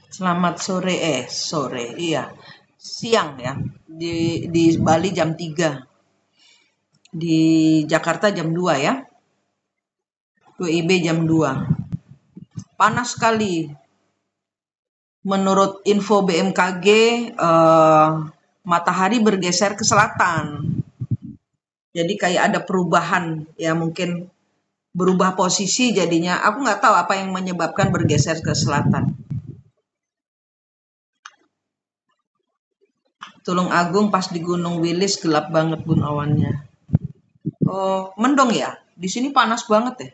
Selamat sore, sore, iya. Siang ya. Di Bali jam 3. Di Jakarta jam 2 ya. WIB jam 2. Panas sekali. Menurut info BMKG, matahari bergeser ke selatan. Jadi kayak ada perubahan, ya mungkin berubah posisi jadinya. Aku nggak tahu apa yang menyebabkan bergeser ke selatan. Tulung Agung pas di Gunung Wilis gelap banget bun awannya. Oh, mendung ya? Di sini panas banget ya.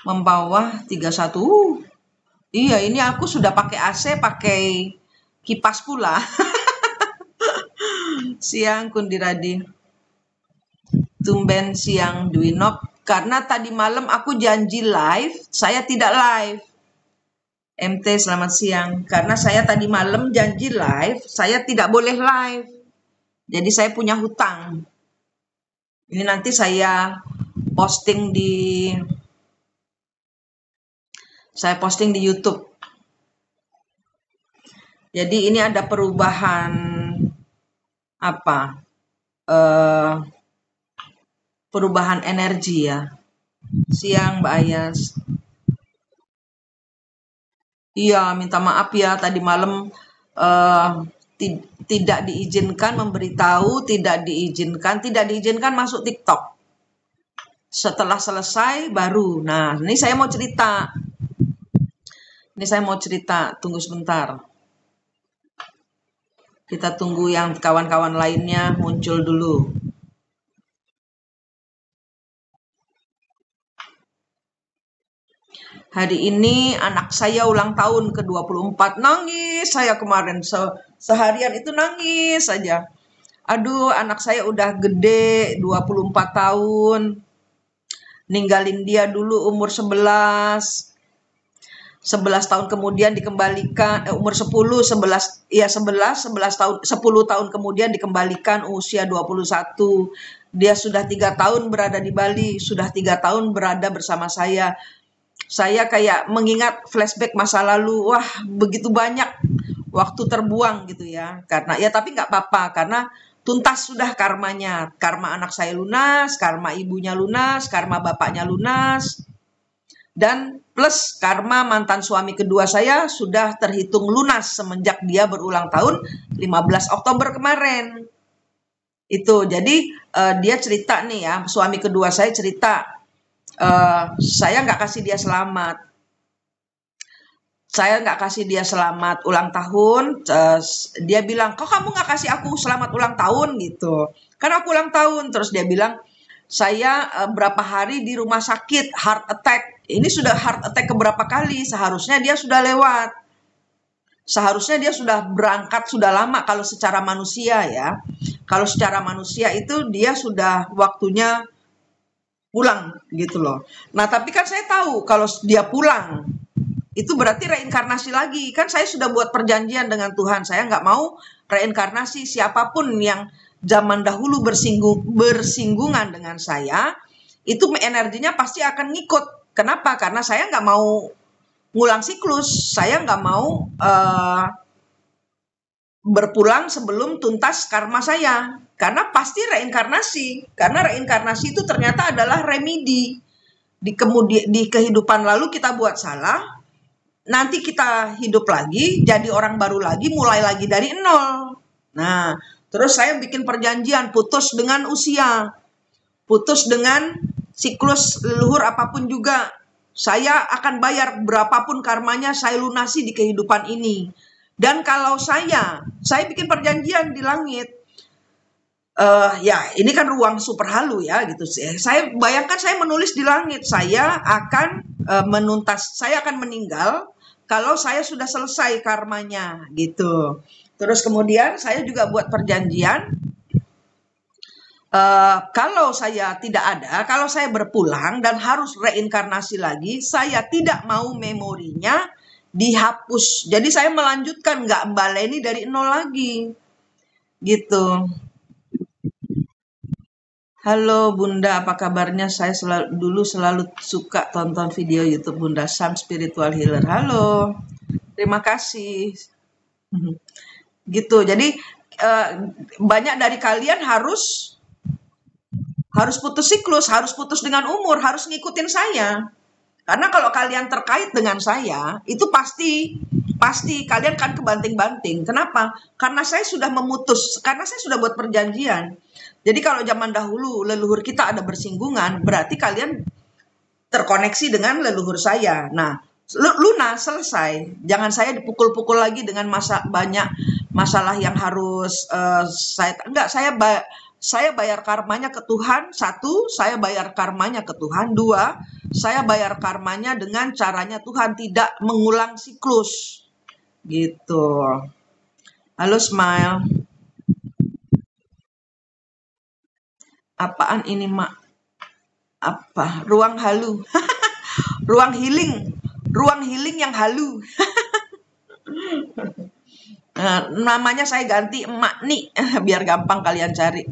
Membawah 31. Iya, ini aku sudah pakai AC, pakai kipas pula. Siang Kundiradi. Tumben siang Dwinop. Karena tadi malam aku janji live, saya tidak live. MT selamat siang. Karena saya tadi malam janji live, saya tidak boleh live. Jadi saya punya hutang. Ini nanti saya posting di YouTube. Jadi ini ada perubahan apa? Perubahan energi ya. Siang Mbak Ayas. Iya, minta maaf ya tadi malam tidak diizinkan memberitahu, tidak diizinkan masuk TikTok. Setelah selesai baru. Nah, ini saya mau cerita. Tunggu sebentar. Kita tunggu yang kawan-kawan lainnya muncul dulu. Hari ini anak saya ulang tahun ke-24. Nangis saya kemarin. Seharian itu nangis saja. Aduh, anak saya udah gede, 24 tahun. Ninggalin dia dulu umur 11. 11 tahun kemudian dikembalikan, umur 10, 11 tahun, 10 tahun kemudian dikembalikan usia 21. Dia sudah 3 tahun berada di Bali, sudah 3 tahun berada bersama saya. Saya kayak mengingat flashback masa lalu, wah begitu banyak waktu terbuang gitu ya. Karena ya tapi nggak apa-apa, karena tuntas sudah karmanya. Karma anak saya lunas, karma ibunya lunas, karma bapaknya lunas. Dan plus karma mantan suami kedua saya sudah terhitung lunas semenjak dia berulang tahun 15 Oktober kemarin. Itu, jadi dia cerita nih ya, suami kedua saya cerita, saya nggak kasih dia selamat. Ulang tahun. Dia bilang, kok kamu nggak kasih aku selamat ulang tahun gitu. Kan aku ulang tahun. Terus dia bilang, saya berapa hari di rumah sakit, heart attack. Ini sudah heart attack keberapa kali, seharusnya dia sudah lewat. Seharusnya dia sudah berangkat, sudah lama kalau secara manusia ya. Kalau secara manusia itu dia sudah waktunya pulang gitu loh. Nah tapi kan saya tahu kalau dia pulang, itu berarti reinkarnasi lagi. Kan saya sudah buat perjanjian dengan Tuhan, saya nggak mau reinkarnasi siapapun yang zaman dahulu bersinggungan dengan saya, itu energinya pasti akan ngikut. Kenapa? Karena saya nggak mau ngulang siklus, saya nggak mau berpulang sebelum tuntas karma saya. Karena pasti reinkarnasi. Karena reinkarnasi itu ternyata adalah remedi. Di kehidupan lalu kita buat salah, nanti kita hidup lagi, jadi orang baru lagi, mulai lagi dari nol. Nah, terus saya bikin perjanjian, putus dengan usia, putus dengan siklus leluhur apapun juga. Saya akan bayar berapapun karmanya, saya lunasi di kehidupan ini. Dan kalau saya bikin perjanjian di langit, ya ini kan ruang super halu ya gitu. Saya bayangkan saya menulis di langit, saya akan saya akan meninggal kalau saya sudah selesai karmanya gitu. Terus kemudian saya juga buat perjanjian, kalau saya tidak ada, kalau saya berpulang dan harus reinkarnasi lagi, saya tidak mau memorinya dihapus. Jadi saya melanjutkan, nggak baleni dari nol lagi gitu. Halo Bunda, apa kabarnya? Saya dulu selalu suka tonton video YouTube Bunda Sam Spiritual Healer. Halo. Terima kasih. Gitu. Jadi banyak dari kalian harus putus siklus, harus putus dengan umur, harus ngikutin saya. Karena kalau kalian terkait dengan saya, itu pasti kalian kan kebanting-banting. Kenapa? Karena saya sudah memutus, karena saya sudah buat perjanjian. Jadi kalau zaman dahulu leluhur kita ada bersinggungan, berarti kalian terkoneksi dengan leluhur saya. Nah, lunas, selesai. Jangan saya dipukul-pukul lagi dengan banyak masalah yang harus saya bayar karmanya ke Tuhan. Satu, saya bayar karmanya ke Tuhan. Dua, saya bayar karmanya dengan caranya Tuhan, tidak mengulang siklus. Gitu. Halo Smile. Apaan ini, Mak? Apa? Ruang halu. Ruang healing yang halu. Namanya saya ganti Emak nih, biar gampang kalian cari.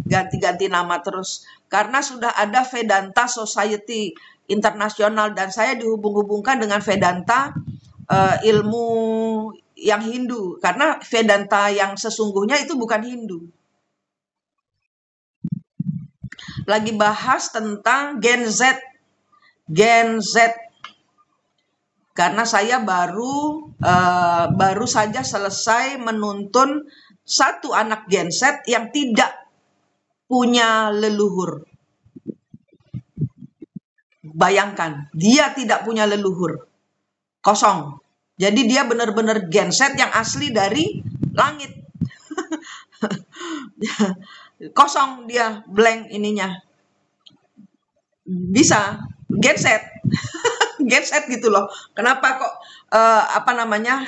Ganti-ganti nama terus. Karena sudah ada Vedanta Society Internasional dan saya dihubung-hubungkan dengan Vedanta ilmu yang Hindu. Karena Vedanta yang sesungguhnya itu bukan Hindu. Lagi bahas tentang Gen Z. Karena saya baru saja selesai menuntun satu anak Gen Z yang tidak punya leluhur. Bayangkan, dia tidak punya leluhur. Kosong. Jadi dia benar-benar Gen Z yang asli dari langit. Kosong dia, blank ininya. Bisa, Gen Z. Gen Z gitu loh. Kenapa kok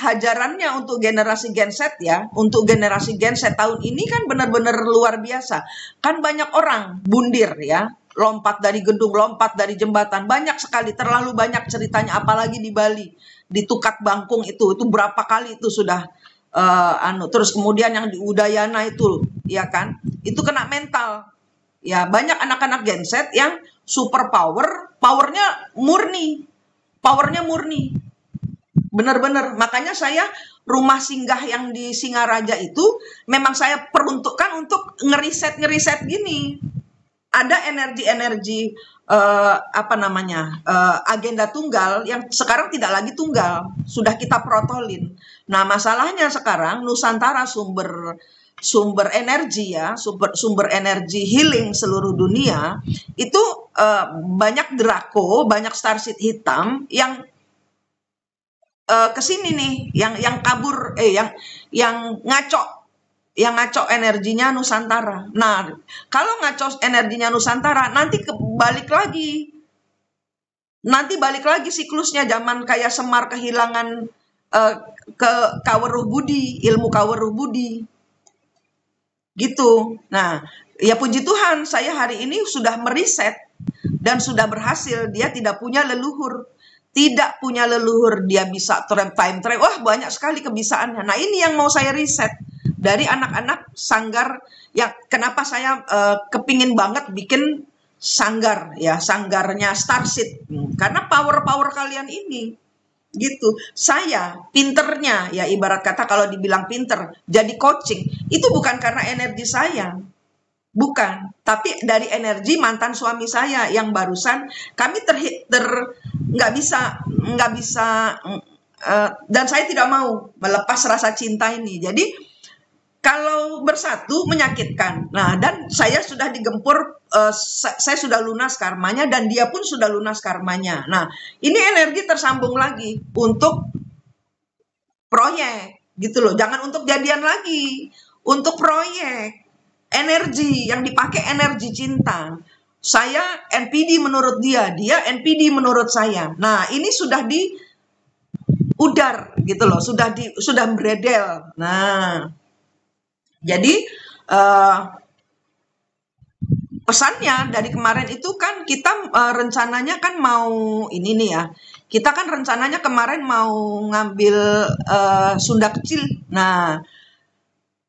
hajarannya untuk generasi Gen Z ya, untuk generasi Gen Z tahun ini kan benar-benar luar biasa. Kan banyak orang bundir ya, lompat dari gedung, lompat dari jembatan, banyak sekali, terlalu banyak ceritanya, apalagi di Bali, di Tukat Bangkung itu berapa kali itu sudah terus kemudian yang di Udayana itu, ya kan, itu kena mental. Ya, banyak anak-anak Gen Z yang super powernya murni. Benar-benar. Makanya saya rumah singgah yang di Singaraja itu memang saya peruntukkan untuk ngeriset gini. Ada energi-energi agenda tunggal yang sekarang tidak lagi tunggal, sudah kita protolin. Nah, masalahnya sekarang Nusantara sumber energi ya, sumber energi healing seluruh dunia itu banyak Draco, banyak starseed hitam yang kesini nih, yang kabur, yang ngaco energinya Nusantara. Nah, kalau ngaco energinya Nusantara, nanti balik lagi siklusnya zaman kayak Semar kehilangan ke Kaweruh Budi, ilmu Kaweruh Budi. Gitu. Nah, ya puji Tuhan, saya hari ini sudah meriset dan sudah berhasil. Dia tidak punya leluhur. Dia bisa time travel. Wah, banyak sekali kebisaannya. Nah, ini yang mau saya riset dari anak-anak sanggar yang kenapa saya kepingin banget bikin sanggar ya, sanggarnya Starseed. Karena power kalian ini. Gitu. Saya pinternya ya, ibarat kata kalau dibilang pinter jadi coaching itu bukan karena energi saya, bukan, tapi dari energi mantan suami saya yang barusan kami nggak bisa dan saya tidak mau melepas rasa cinta ini. Jadi kalau bersatu menyakitkan. Nah, dan saya sudah digempur, saya sudah lunas karmanya dan dia pun sudah lunas karmanya. Nah, ini energi tersambung lagi untuk proyek, gitu loh. Jangan untuk jadian lagi, untuk proyek. Energi yang dipakai energi cinta. Saya NPD menurut dia NPD menurut saya. Nah, ini sudah di udar gitu loh, sudah beredel. Nah, jadi pesannya dari kemarin itu kan kita rencananya kan mau ini nih ya. Kita kan rencananya kemarin mau ngambil Sunda Kecil. Nah,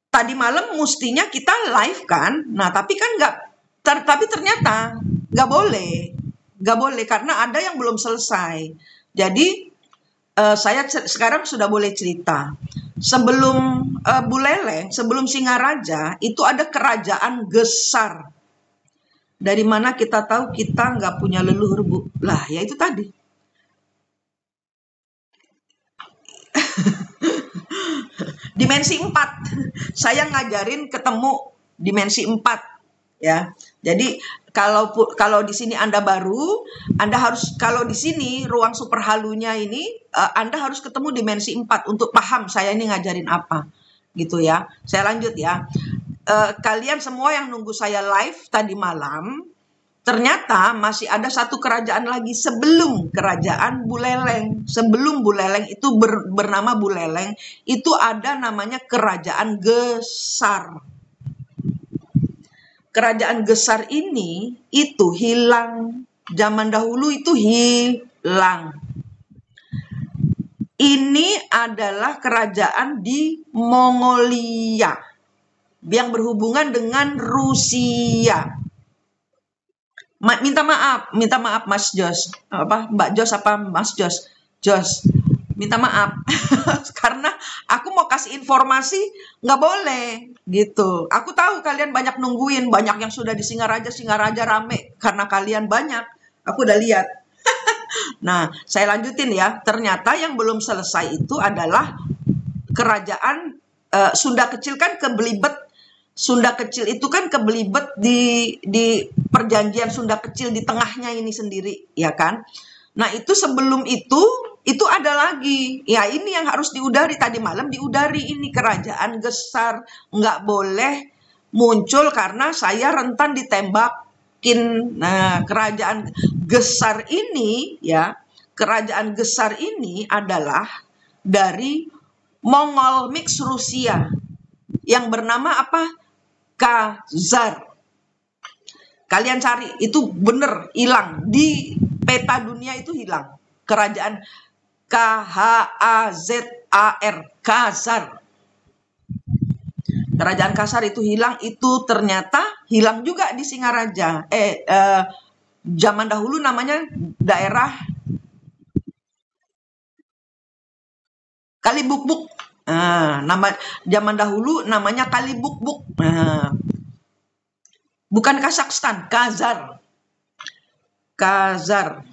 tadi malam mestinya kita live kan. Nah, tapi kan tapi ternyata nggak boleh karena ada yang belum selesai. Jadi Saya sekarang sudah boleh cerita. Sebelum Buleleng, sebelum Singaraja, itu ada kerajaan Gesar. Dari mana kita tahu kita nggak punya leluhur, Bu? Lah, ya itu tadi. Dimensi 4. Saya ngajarin ketemu dimensi 4, ya. Jadi kalau di sini Anda baru, Anda harus, kalau di sini ruang super halunya ini Anda harus ketemu dimensi 4 untuk paham saya ini ngajarin apa. Gitu ya. Saya lanjut ya. Kalian semua yang nunggu saya live tadi malam, ternyata masih ada satu kerajaan lagi sebelum kerajaan Buleleng. Sebelum Buleleng itu bernama Buleleng, itu ada namanya kerajaan Gesar. Kerajaan Gesar ini itu hilang. Zaman dahulu itu hilang. Ini adalah kerajaan di Mongolia yang berhubungan dengan Rusia. Minta maaf Mas Jos. Mbak Jos apa Mas Jos? Jos. Minta maaf karena aku mau kasih informasi nggak boleh gitu. Aku tahu kalian banyak nungguin, banyak yang sudah di Singaraja rame karena kalian banyak. Aku udah lihat. Nah, saya lanjutin ya. Ternyata yang belum selesai itu adalah kerajaan Sunda Kecil kan kebelibet. Sunda Kecil itu kan kebelibet di perjanjian Sunda Kecil di tengahnya ini sendiri, ya kan? Nah, itu sebelum itu ada lagi. Ya, ini yang harus diudari tadi malam, diudari ini kerajaan Gesar. Nggak boleh muncul karena saya rentan ditembakin. Nah, kerajaan Gesar ini ya, kerajaan Gesar ini adalah dari Mongol mix Rusia yang bernama apa? Khazar. Kalian cari, itu bener hilang di peta dunia, itu hilang. Kerajaan Khazar, Khazar. Kerajaan Khazar itu hilang, itu ternyata hilang juga di Singaraja. Zaman dahulu namanya daerah Kalibukbuk. Nama zaman dahulu namanya Kalibukbuk. Bukan Kazakhstan, Khazar. Khazar.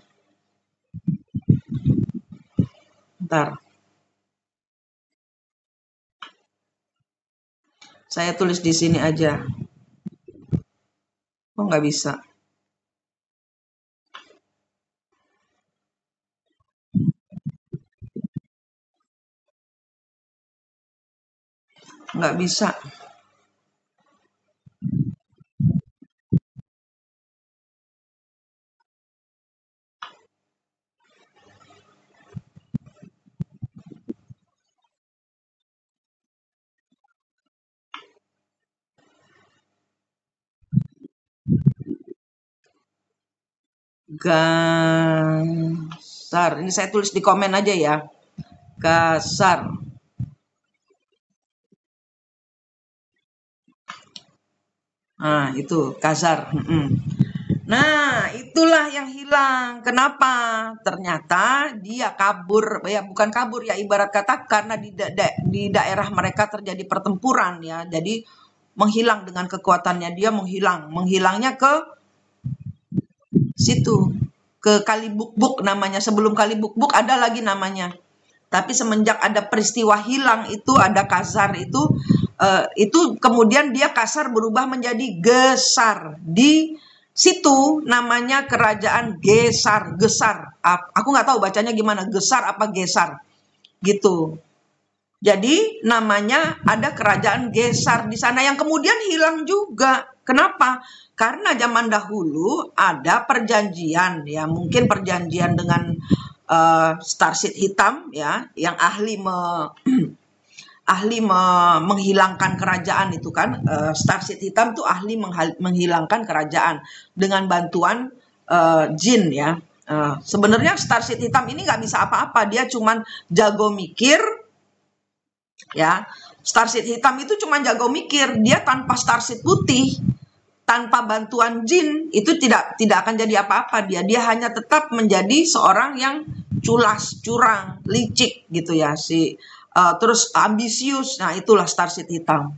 Bentar. Saya tulis di sini aja. Oh, nggak bisa. Nggak bisa. Gasar. Ini saya tulis di komen aja ya. Gasar. Nah, itu Khazar. Nah, itulah yang hilang. Kenapa? Ternyata dia kabur, ya bukan kabur ya, ibarat kata karena di daerah mereka terjadi pertempuran ya. Jadi menghilang dengan kekuatannya, dia menghilang. Menghilangnya ke situ, ke Kalibukbuk namanya. Sebelum Kalibukbuk ada lagi namanya. Tapi semenjak ada peristiwa hilang itu, ada Khazar itu kemudian dia Khazar berubah menjadi Gesar. Di situ namanya kerajaan Gesar. Aku nggak tahu bacanya gimana, Gesar apa Gesar gitu. Jadi namanya ada kerajaan Gesar di sana yang kemudian hilang juga. Kenapa? Karena zaman dahulu ada perjanjian ya, mungkin perjanjian dengan Starseed Hitam ya, yang ahli menghilangkan kerajaan itu kan. Starseed Hitam tuh ahli menghilangkan kerajaan dengan bantuan jin ya. Sebenarnya Starseed Hitam ini nggak bisa apa-apa, dia cuman jago mikir ya. Starseed Hitam itu cuman jago mikir, dia tanpa Starseed Putih, tanpa bantuan jin itu tidak akan jadi apa-apa. Dia hanya tetap menjadi seorang yang culas, curang, licik gitu ya terus ambisius. Nah, itulah Starseed hitam.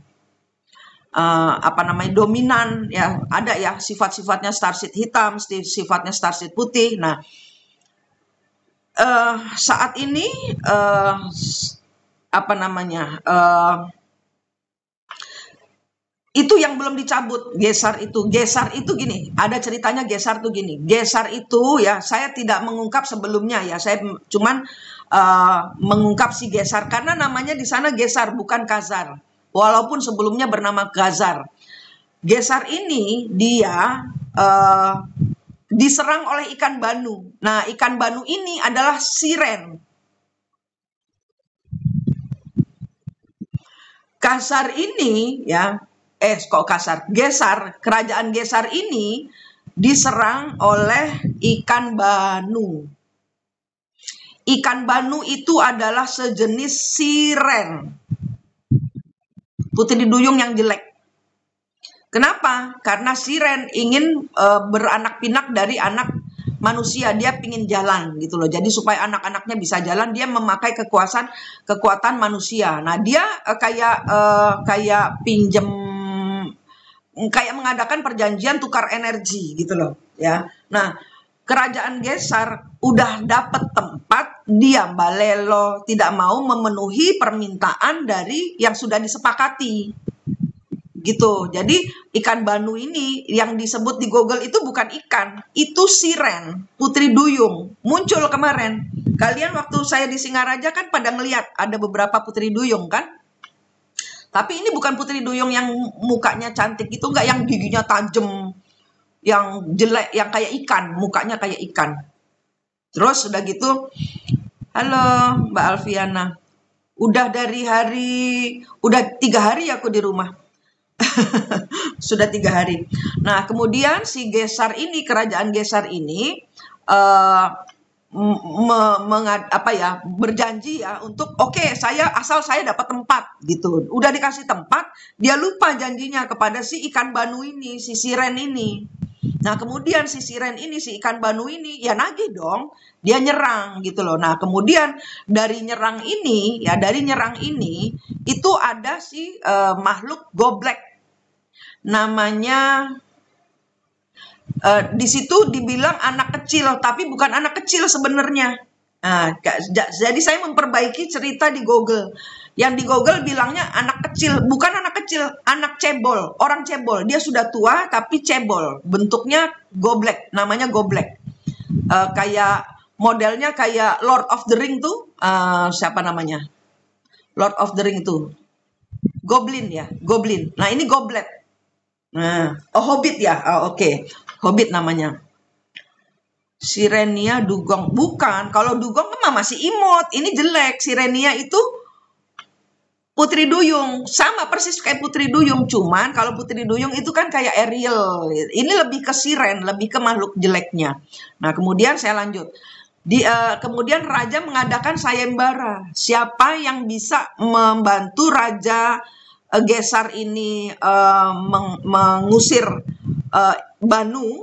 Apa namanya, dominan ya, ada ya sifat-sifatnya Starseed hitam, sifatnya Starseed putih. Nah, saat ini apa namanya, itu yang belum dicabut. Gesar itu gini, ada ceritanya. Gesar tuh gini, Gesar itu ya, saya tidak mengungkap sebelumnya ya, saya cuman mengungkap si Gesar karena namanya di sana Gesar bukan Khazar, walaupun sebelumnya bernama Khazar. Gesar ini dia diserang oleh ikan banu. Nah, ikan banu ini adalah siren. Khazar ini ya, kok Khazar? Gesar, kerajaan Gesar ini diserang oleh ikan banu. Ikan banu itu adalah sejenis siren, putri duyung yang jelek. Kenapa? Karena siren ingin beranak pinak dari anak manusia, dia pingin jalan gitu loh. Jadi supaya anak-anaknya bisa jalan, dia memakai kekuatan manusia. Nah, dia kayak pinjem, kayak mengadakan perjanjian tukar energi gitu loh ya. Nah, kerajaan Gesar udah dapat tempat, dia balelo, tidak mau memenuhi permintaan dari yang sudah disepakati gitu. Jadi ikan banu ini yang disebut di Google itu bukan ikan, itu siren, putri duyung. Muncul kemarin. Kalian waktu saya di Singaraja kan pada ngeliat ada beberapa putri duyung kan? Tapi ini bukan putri duyung yang mukanya cantik itu, enggak, yang giginya tajam, yang jelek, yang kayak ikan, mukanya kayak ikan. Terus udah gitu, halo Mbak Alfiana, udah 3 hari aku di rumah. Sudah 3 hari. Nah, kemudian si Gesar ini, kerajaan Gesar ini berjanji ya untuk asal saya dapat tempat gitu. Udah dikasih tempat, dia lupa janjinya kepada si ikan banu ini, si siren ini. Nah, kemudian si siren ini, si ikan banu ini ya nagih dong, dia nyerang gitu loh. Nah, kemudian dari nyerang ini itu ada si makhluk goblek. Namanya di situ dibilang anak kecil, tapi bukan anak kecil sebenarnya. Nah, jadi saya memperbaiki cerita di Google. Yang di Google bilangnya anak kecil, bukan anak kecil, anak cebol, orang cebol. Dia sudah tua tapi cebol, bentuknya goblek, namanya goblek. Kayak modelnya kayak Lord of the Ring tuh, siapa namanya? Lord of the Ring tuh, Goblin ya, Goblin. Nah, ini goblet. Nah, Hobbit ya, oke. Hobbit namanya. Sirenia dugong, bukan. Kalau dugong kan masih imut, ini jelek. Sirenia itu putri duyung, sama persis kayak putri duyung. Cuman kalau putri duyung itu kan kayak Ariel. Ini lebih ke siren, lebih ke makhluk jeleknya. Nah, kemudian saya lanjut. Kemudian raja mengadakan sayembara. Siapa yang bisa membantu raja Gesar ini mengusir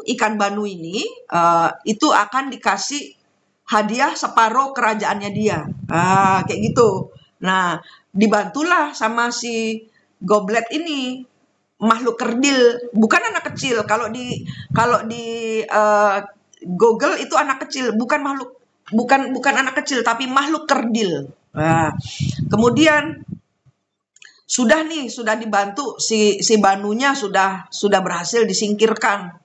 ikan banu ini, itu akan dikasih hadiah separuh kerajaannya dia. Kayak gitu. Nah, dibantulah sama si goblet ini, makhluk kerdil, bukan anak kecil. Kalau di Google itu anak kecil, bukan anak kecil, tapi makhluk kerdil. Nah, kemudian sudah dibantu, si banunya sudah berhasil disingkirkan,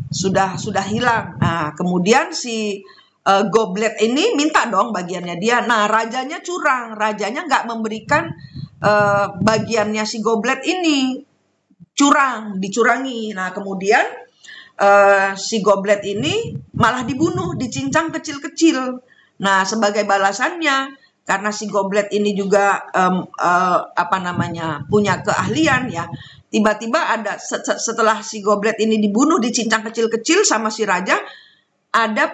sudah hilang. Nah, kemudian si goblet ini minta dong bagiannya dia. Nah, rajanya curang, rajanya nggak memberikan bagiannya si goblet ini, dicurangi. Nah, kemudian si goblet ini malah dibunuh, dicincang kecil-kecil. Nah, sebagai balasannya, karena si goblet ini juga punya keahlian ya. Tiba-tiba ada setelah si goblet ini dibunuh, dicincang kecil-kecil sama si raja, ada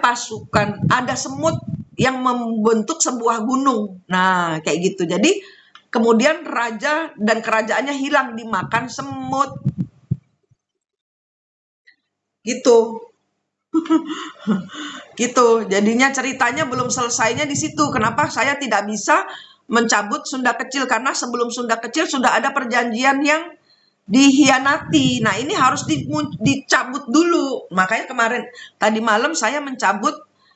semut yang membentuk sebuah gunung. Nah, kayak gitu. Jadi kemudian raja dan kerajaannya hilang dimakan semut. Gitu. Gitu. Jadinya ceritanya belum selesainya di situ. Kenapa saya tidak bisa mencabut Sunda Kecil? Karena sebelum Sunda Kecil sudah ada perjanjian yang dihianati. Nah, ini harus dicabut dulu. Makanya kemarin tadi malam saya mencabut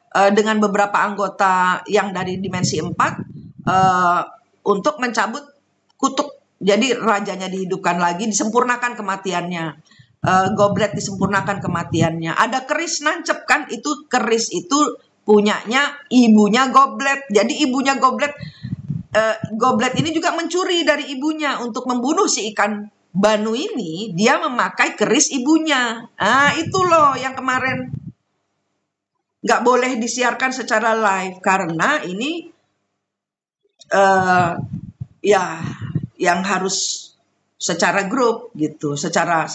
dengan beberapa anggota yang dari dimensi 4 untuk mencabut kutuk. Jadi rajanya dihidupkan lagi, disempurnakan kematiannya. Goblet disempurnakan kematiannya. Ada keris nancep kan? Itu keris itu punyanya ibunya Goblet. Jadi ibunya Goblet, Goblet ini juga mencuri dari ibunya untuk membunuh si ikan Banu ini. Dia memakai keris ibunya. Ah, itu loh yang kemarin nggak boleh disiarkan secara live karena ini ya yang harus secara grup gitu, secara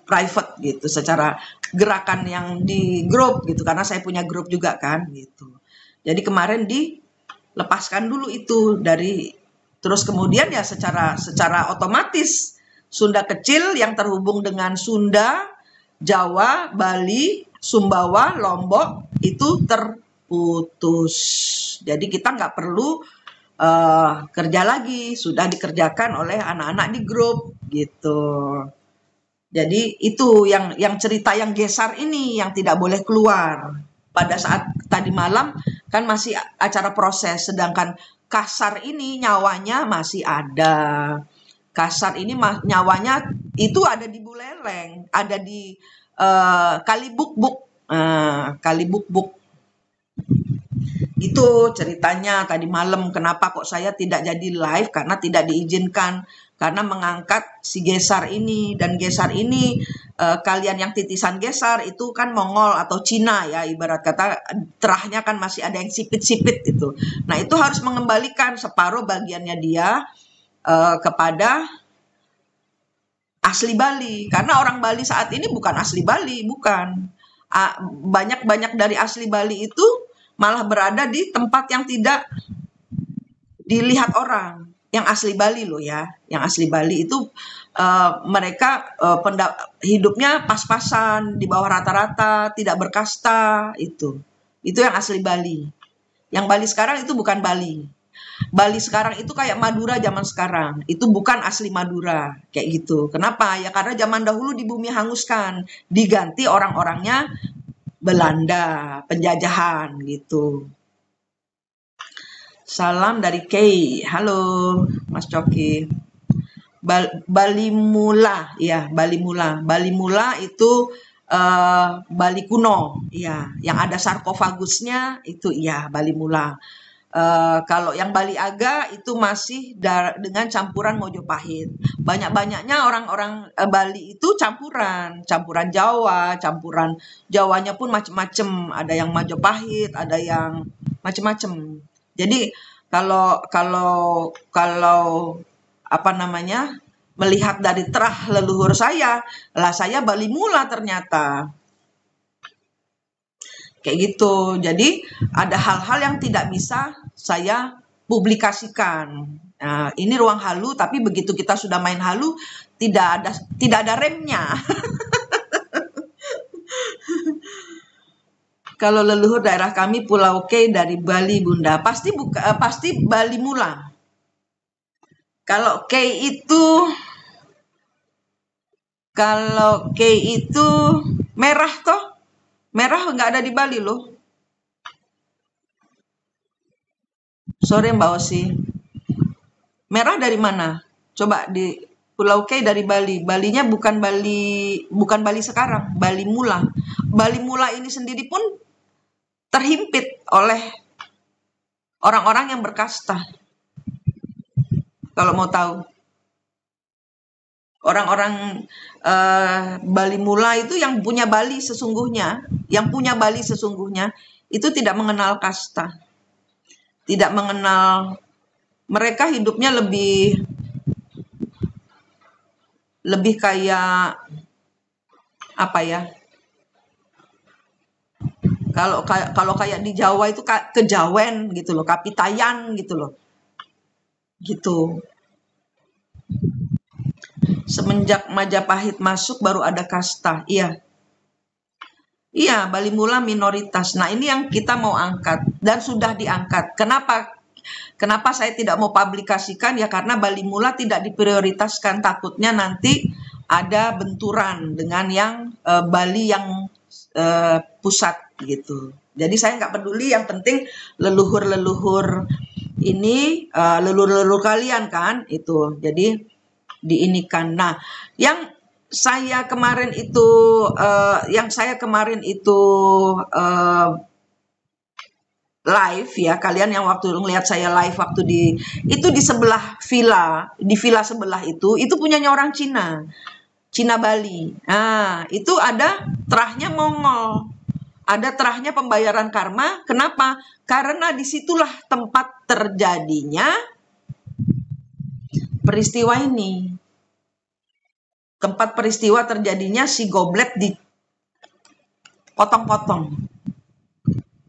private gitu, secara gerakan yang di grup gitu, karena saya punya grup juga kan gitu. Jadi kemarin dilepaskan dulu itu dari, terus kemudian ya secara otomatis Sunda Kecil yang terhubung dengan Sunda, Jawa, Bali, Sumbawa, Lombok itu terputus. Jadi kita nggak perlu kerja lagi, sudah dikerjakan oleh anak-anak di grup gitu. Jadi itu yang cerita yang gesar ini yang tidak boleh keluar. Pada saat tadi malam kan masih acara proses, sedangkan kasar ini nyawanya masih ada. Kasar ini nyawanya itu ada di Buleleng, ada di Kalibukbuk. Kalibukbuk. Itu ceritanya tadi malam. Kenapa kok saya tidak jadi live? Karena tidak diizinkan. Karena mengangkat si Gesar ini. Dan Gesar ini, kalian yang titisan Gesar itu kan Mongol atau Cina ya. Ibarat kata terahnya kan masih ada yang sipit-sipit itu. Nah itu harus mengembalikan separuh bagiannya dia kepada asli Bali. Karena orang Bali saat ini bukan asli Bali, bukan. Banyak-banyak dari asli Bali itu malah berada di tempat yang tidak dilihat orang. Yang asli Bali loh ya. Yang asli Bali itu mereka hidupnya pas-pasan, di bawah rata-rata, tidak berkasta itu. Itu yang asli Bali. Yang Bali sekarang itu bukan Bali. Bali sekarang itu kayak Madura zaman sekarang. Itu bukan asli Madura. Kayak gitu. Kenapa? Ya karena zaman dahulu di bumi hanguskan. Diganti orang-orangnya Belanda, penjajahan gitu. Salam dari Kay. Halo, Mas Coki. Bali Mula, ya Bali Mula. Bali Mula itu Bali kuno, ya. Yang ada sarkofagusnya itu ya Bali Mula. Kalau yang Bali Aga itu masih dengan campuran Mojopahit. Banyak-banyaknya orang-orang Bali itu campuran Jawa, campuran Jawanya pun macam-macam. Ada yang Majapahit, ada yang macam-macam. Jadi kalau apa namanya, melihat dari terah leluhur saya, lah saya Bali Mula ternyata. Kayak gitu. Jadi ada hal-hal yang tidak bisa saya publikasikan. Nah, ini ruang halu, tapi begitu kita sudah main halu tidak ada remnya. Kalau leluhur daerah kami Pulau K dari Bali Bunda, pasti Bali Mula. Kalau K itu merah toh. Merah nggak ada di Bali loh. Sore Mbak Osi. Merah dari mana? Coba di Pulau K dari Bali. Balinya bukan Bali sekarang, Bali Mula. Bali Mula ini sendiri pun terhimpit oleh orang-orang yang berkasta. Kalau mau tahu. Orang-orang Bali Mula itu yang punya Bali sesungguhnya, itu tidak mengenal kasta. Tidak mengenal, mereka hidupnya lebih kayak apa ya? Kalau kayak di Jawa itu kejawen gitu loh, kapitayan gitu loh. Gitu. Semenjak Majapahit masuk baru ada kasta. Iya. Iya, Bali Mula minoritas. Nah, ini yang kita mau angkat dan sudah diangkat. Kenapa? Kenapa saya tidak mau publikasikan? Ya karena Bali Mula tidak diprioritaskan. Takutnya nanti ada benturan dengan yang Bali yang pusat gitu. Jadi saya nggak peduli, yang penting leluhur-leluhur ini, leluhur-leluhur kalian kan itu. Jadi diinikan. Nah, yang saya kemarin itu live ya, kalian yang waktu ngelihat saya live waktu di sebelah villa, di villa sebelah itu punyanya orang Cina, Cina Bali. Nah, itu ada terahnya Mongol, ada terahnya pembayaran karma. Kenapa? Karena disitulah tempat terjadinya peristiwa ini. Tempat peristiwa terjadinya si Goblet dipotong-potong.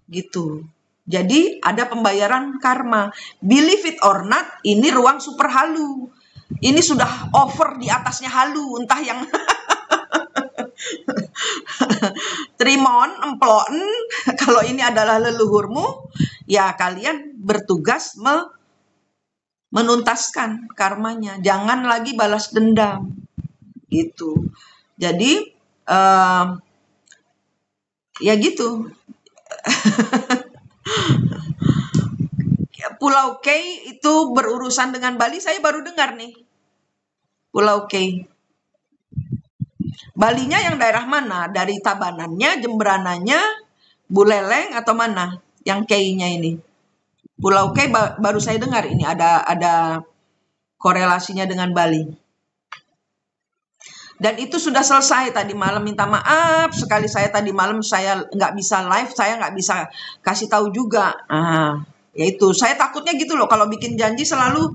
Gitu. Jadi ada pembayaran karma. Believe it or not, ini ruang super halu. Ini sudah over di atasnya halu, entah yang Trimon, Emplon, kalau ini adalah leluhurmu, ya kalian bertugas menuntaskan karmanya. Jangan lagi balas dendam. Gitu. Jadi ya gitu. Pulau K itu berurusan dengan Bali, saya baru dengar nih. Pulau K. Balinya yang daerah mana? Dari Tabanannya, Jembrananya, Buleleng atau mana? Yang K-nya ini. Pulau K baru saya dengar ini ada korelasinya dengan Bali. Dan itu sudah selesai tadi malam. Minta maaf sekali, saya tadi malam saya nggak bisa live, saya nggak bisa kasih tahu juga. Yaitu saya takutnya gitu loh, kalau bikin janji selalu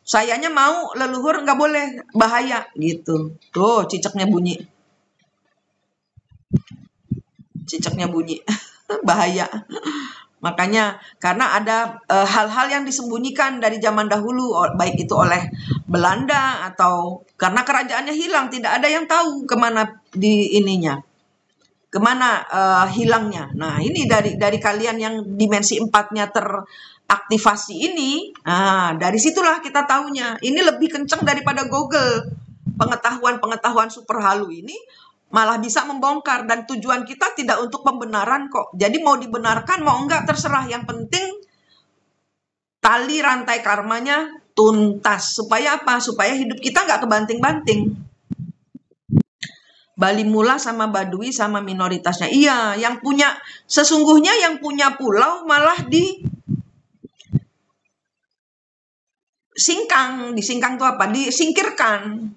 sayanya mau, leluhur nggak boleh, bahaya gitu. Tuh cicaknya bunyi, bahaya. Makanya karena ada hal-hal yang disembunyikan dari zaman dahulu, baik itu oleh Belanda atau karena kerajaannya hilang, tidak ada yang tahu kemana hilangnya. Nah, ini dari kalian yang dimensi 4-nya teraktivasi ini, dari situlah kita tahunya. Ini lebih kencang daripada Google. Pengetahuan super halu ini malah bisa membongkar, dan tujuan kita tidak untuk pembenaran kok. Jadi mau dibenarkan mau enggak terserah, yang penting tali rantai karmanya tuntas. Supaya apa? Supaya hidup kita nggak kebanting-banting. Bali Mula sama Baduy sama minoritasnya. Iya, sesungguhnya yang punya pulau malah disingkang itu apa? Disingkirkan.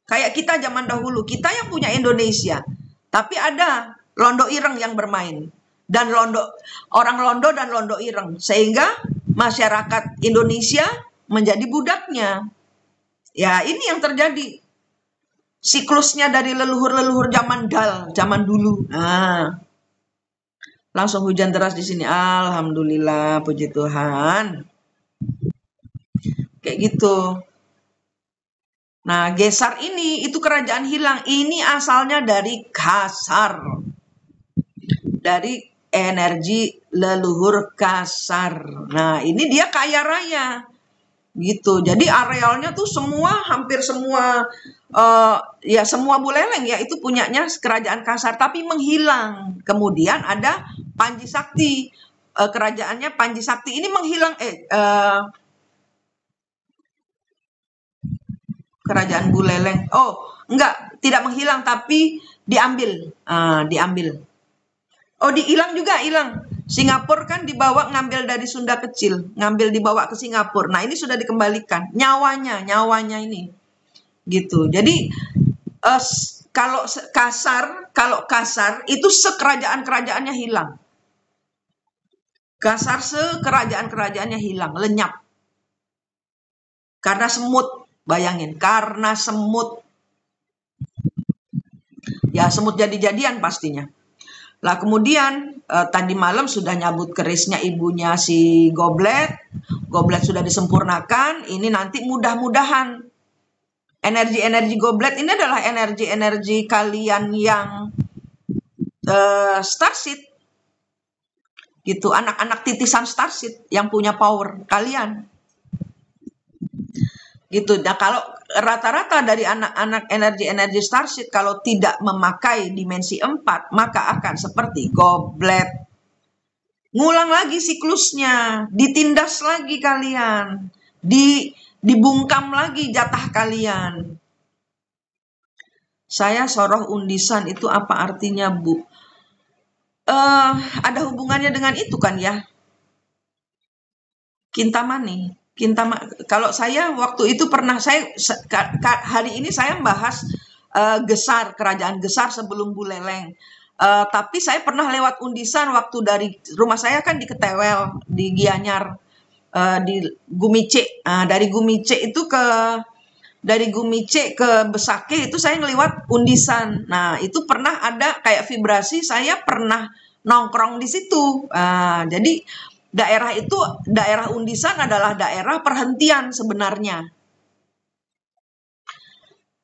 Kayak kita zaman dahulu, kita yang punya Indonesia, tapi ada Londo Ireng yang bermain, dan orang Londo dan Londo Ireng, sehingga masyarakat Indonesia menjadi budaknya. Ya, ini yang terjadi. Siklusnya dari leluhur-leluhur zaman dulu. Langsung hujan deras di sini. Alhamdulillah, puji Tuhan. Kayak gitu. Nah, Gesar ini, itu kerajaan hilang. Ini asalnya dari Kasar. Dari energi leluhur Kasar. Nah, ini dia kaya raya. Gitu. Jadi arealnya tuh hampir semua, semua Buleleng ya, itu punyanya kerajaan Kasar. Tapi menghilang. Kemudian ada Panji Sakti. Kerajaannya Panji Sakti ini menghilang. Kerajaan Buleleng. Oh, enggak, tidak menghilang tapi diambil. Oh, dihilang juga, hilang. Singapura kan dibawa, ngambil dari Sunda kecil, dibawa ke Singapura. Nah, ini sudah dikembalikan. Nyawanya ini. Gitu. Jadi kalau Kasar itu sekerajaan-kerajaannya hilang. Kasar sekerajaan-kerajaannya hilang, lenyap. Karena semut. Bayangin, karena semut. Ya, semut jadi-jadian pastinya. Lah kemudian tadi malam sudah nyabut kerisnya ibunya si Goblet. Goblet sudah disempurnakan. Ini nanti mudah-mudahan energi-energi Goblet ini adalah energi-energi kalian yang Starseed gitu, anak-anak titisan Starseed yang punya power kalian gitu. Nah, kalau rata-rata dari anak-anak energi Starseed kalau tidak memakai dimensi 4, maka akan seperti goblet. Ngulang lagi siklusnya, ditindas lagi kalian, dibungkam lagi jatah kalian. Saya soroh undisan itu apa artinya, Bu? Ada hubungannya dengan itu kan ya? Kintamani. Kalau saya waktu itu pernah, hari ini saya membahas Gesar, kerajaan Gesar sebelum Buleleng. Tapi saya pernah lewat undisan waktu dari rumah saya kan di Ketewel, di Gianyar, di Gumice. Dari Gumice itu dari Gumice ke Besake itu saya ngeliwat undisan. Nah, itu pernah ada kayak vibrasi, saya pernah nongkrong di situ. Jadi daerah undisan adalah daerah perhentian sebenarnya.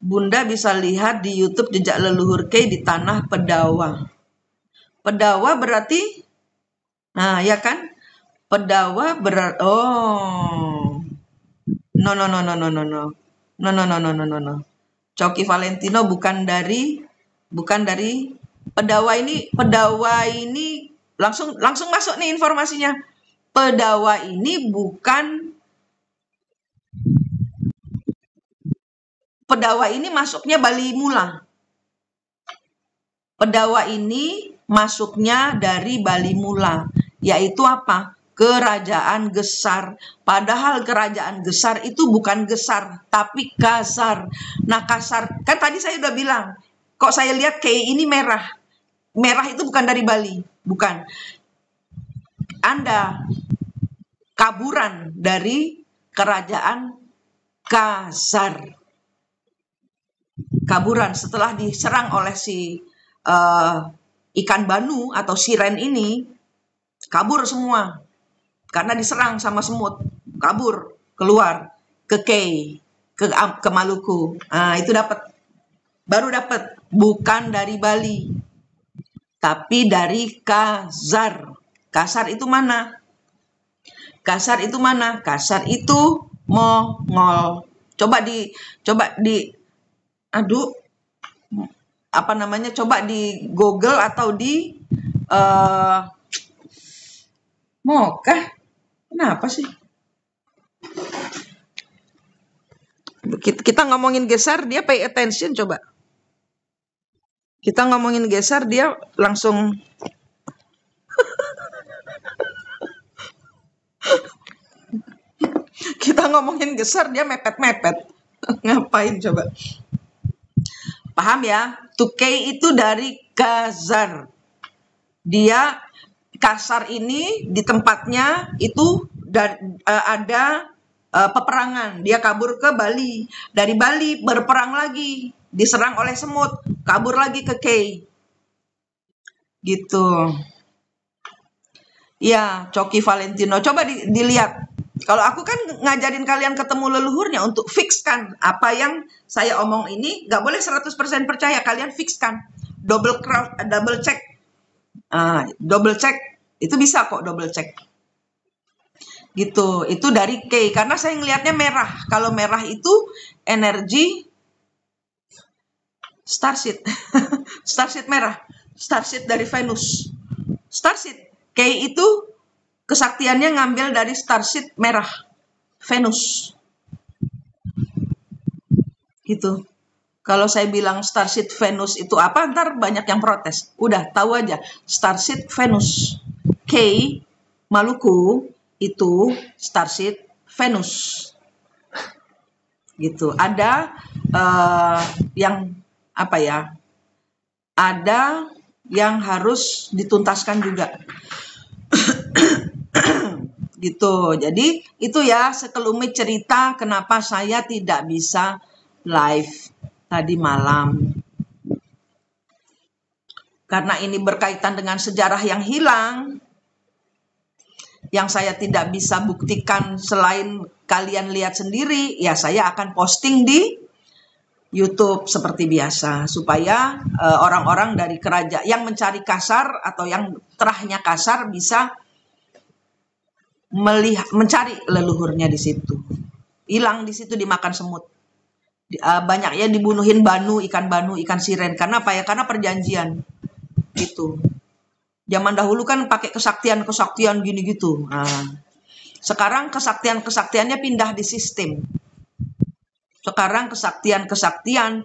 Bunda bisa lihat di YouTube jejak leluhur Kay di tanah Pedawa. Pedawa berarti, nah ya kan? Pedawa berarti, oh, no. Coki Valentino bukan dari Pedawa ini langsung masuk nih informasinya. Pedawa ini Pedawa ini masuknya Bali Mula. Pedawa ini masuknya dari Bali Mula, yaitu apa? Kerajaan Gesar. Padahal kerajaan Gesar itu bukan Gesar, tapi Kasar. Nah, Kasar, kan tadi saya udah bilang, kok saya lihat kayak ini merah. Merah itu bukan dari Bali, bukan. Anda kaburan dari kerajaan Kasar. Kaburan setelah diserang oleh si ikan banu atau siren ini, kabur semua. Karena diserang sama semut, kabur, keluar, ke Kay, ke Maluku. Nah, itu baru dapat, bukan dari Bali, tapi dari Kasar. Kasar itu mana? Kasar itu mana? Kasar itu Mongol. Coba di apa namanya? Coba di Google atau di Mokah. Kenapa sih? Kita ngomongin Gesar, dia pay attention coba. Kita ngomongin Gesar, dia langsung kita ngomongin Gesar, dia mepet-mepet. Ngapain coba? Paham ya? Tukei itu dari Kasar. Dia Kasar ini di tempatnya itu ada peperangan. Dia kabur ke Bali. Dari Bali berperang lagi. Diserang oleh semut. Kabur lagi ke Kay. Gitu. Ya, Coki Valentino. Coba dilihat. Kalau aku kan ngajarin kalian ketemu leluhurnya untuk fixkan apa yang saya omong ini. Gak boleh 100% percaya. Kalian fixkan. Double check. Double check. Itu bisa kok double check. Gitu. Itu dari K. Karena saya ngelihatnya merah. Kalau merah itu energi Starseed. Starseed merah. Starseed dari Venus. Starseed. K itu kesaktiannya ngambil dari Starseed merah. Venus. Gitu. Kalau saya bilang Starseed Venus itu apa, ntar banyak yang protes. Udah, tahu aja. Starseed Venus. K, Maluku, itu Starseed Venus. Gitu. Ada yang apa ya? Ada yang harus dituntaskan juga. Gitu. Jadi itu ya sekelumit cerita kenapa saya tidak bisa live tadi malam. Karena ini berkaitan dengan sejarah yang hilang, yang saya tidak bisa buktikan selain kalian lihat sendiri, ya saya akan posting di YouTube seperti biasa supaya orang-orang dari kerajaan yang mencari kasar atau yang terahnya kasar bisa melihat, mencari leluhurnya di situ. Hilang di situ dimakan semut. Banyak ya dibunuhin banu, ikan siren. Karena apa ya? Karena perjanjian. Gitu. Zaman dahulu kan pakai kesaktian gini gitu. Nah, sekarang kesaktiannya pindah di sistem. Sekarang kesaktian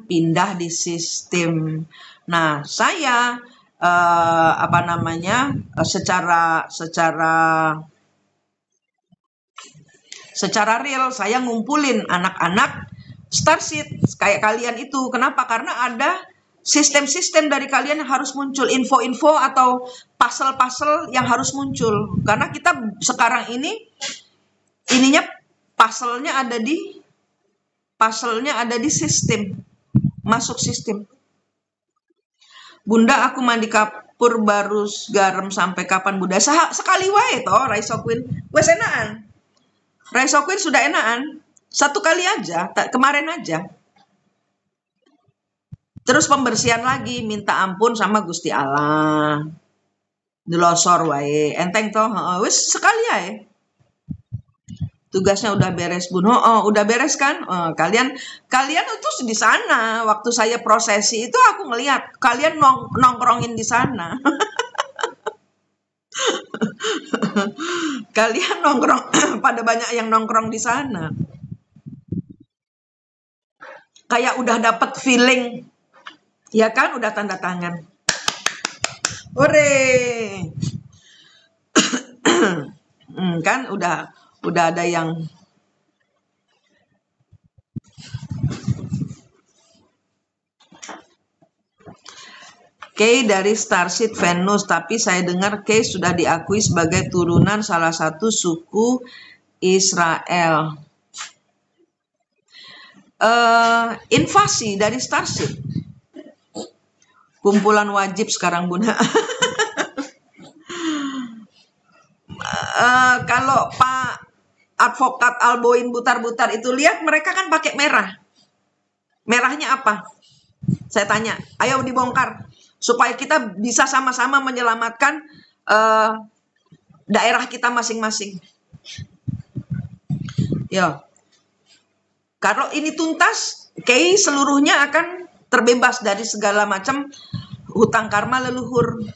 pindah di sistem. Nah, saya secara real saya ngumpulin anak-anak Starseed kayak kalian itu. Kenapa? Karena ada sistem-sistem dari kalian yang harus muncul, info-info atau puzzle-puzzle yang harus muncul. Karena kita sekarang ininya puzzle-nya ada di sistem, masuk sistem. Bunda, aku mandi kapur baru garam sampai kapan Bunda? Sekali wae toh Raiso Queen. Wes enakan. Raiso Queen sudah enakan. Satu kali aja, kemarin aja. Terus pembersihan lagi, minta ampun sama Gusti Allah. Dilosor wae, enteng toh, wis sekali aja. Tugasnya udah beres Bun. Udah beres kan? Kalian itu di sana. Waktu saya prosesi itu aku ngelihat kalian nongkrongin di sana. Kalian nongkrong, pada banyak yang nongkrong di sana. Kayak udah dapet feeling, ya kan? Udah tanda tangan. Hore. Kan udah ada yang Kay dari Starseed Venus, tapi saya dengar Kay sudah diakui sebagai turunan salah satu suku Israel. Invasi dari Starseed. Kumpulan wajib sekarang Bunda. Kalau Pak Advokat Alboin Butar-Butar itu lihat mereka kan pakai merah. Merahnya apa? Saya tanya, ayo dibongkar supaya kita bisa sama-sama menyelamatkan daerah kita masing-masing. Ya. Kalau ini tuntas, Kay seluruhnya akan terbebas dari segala macam hutang karma leluhur.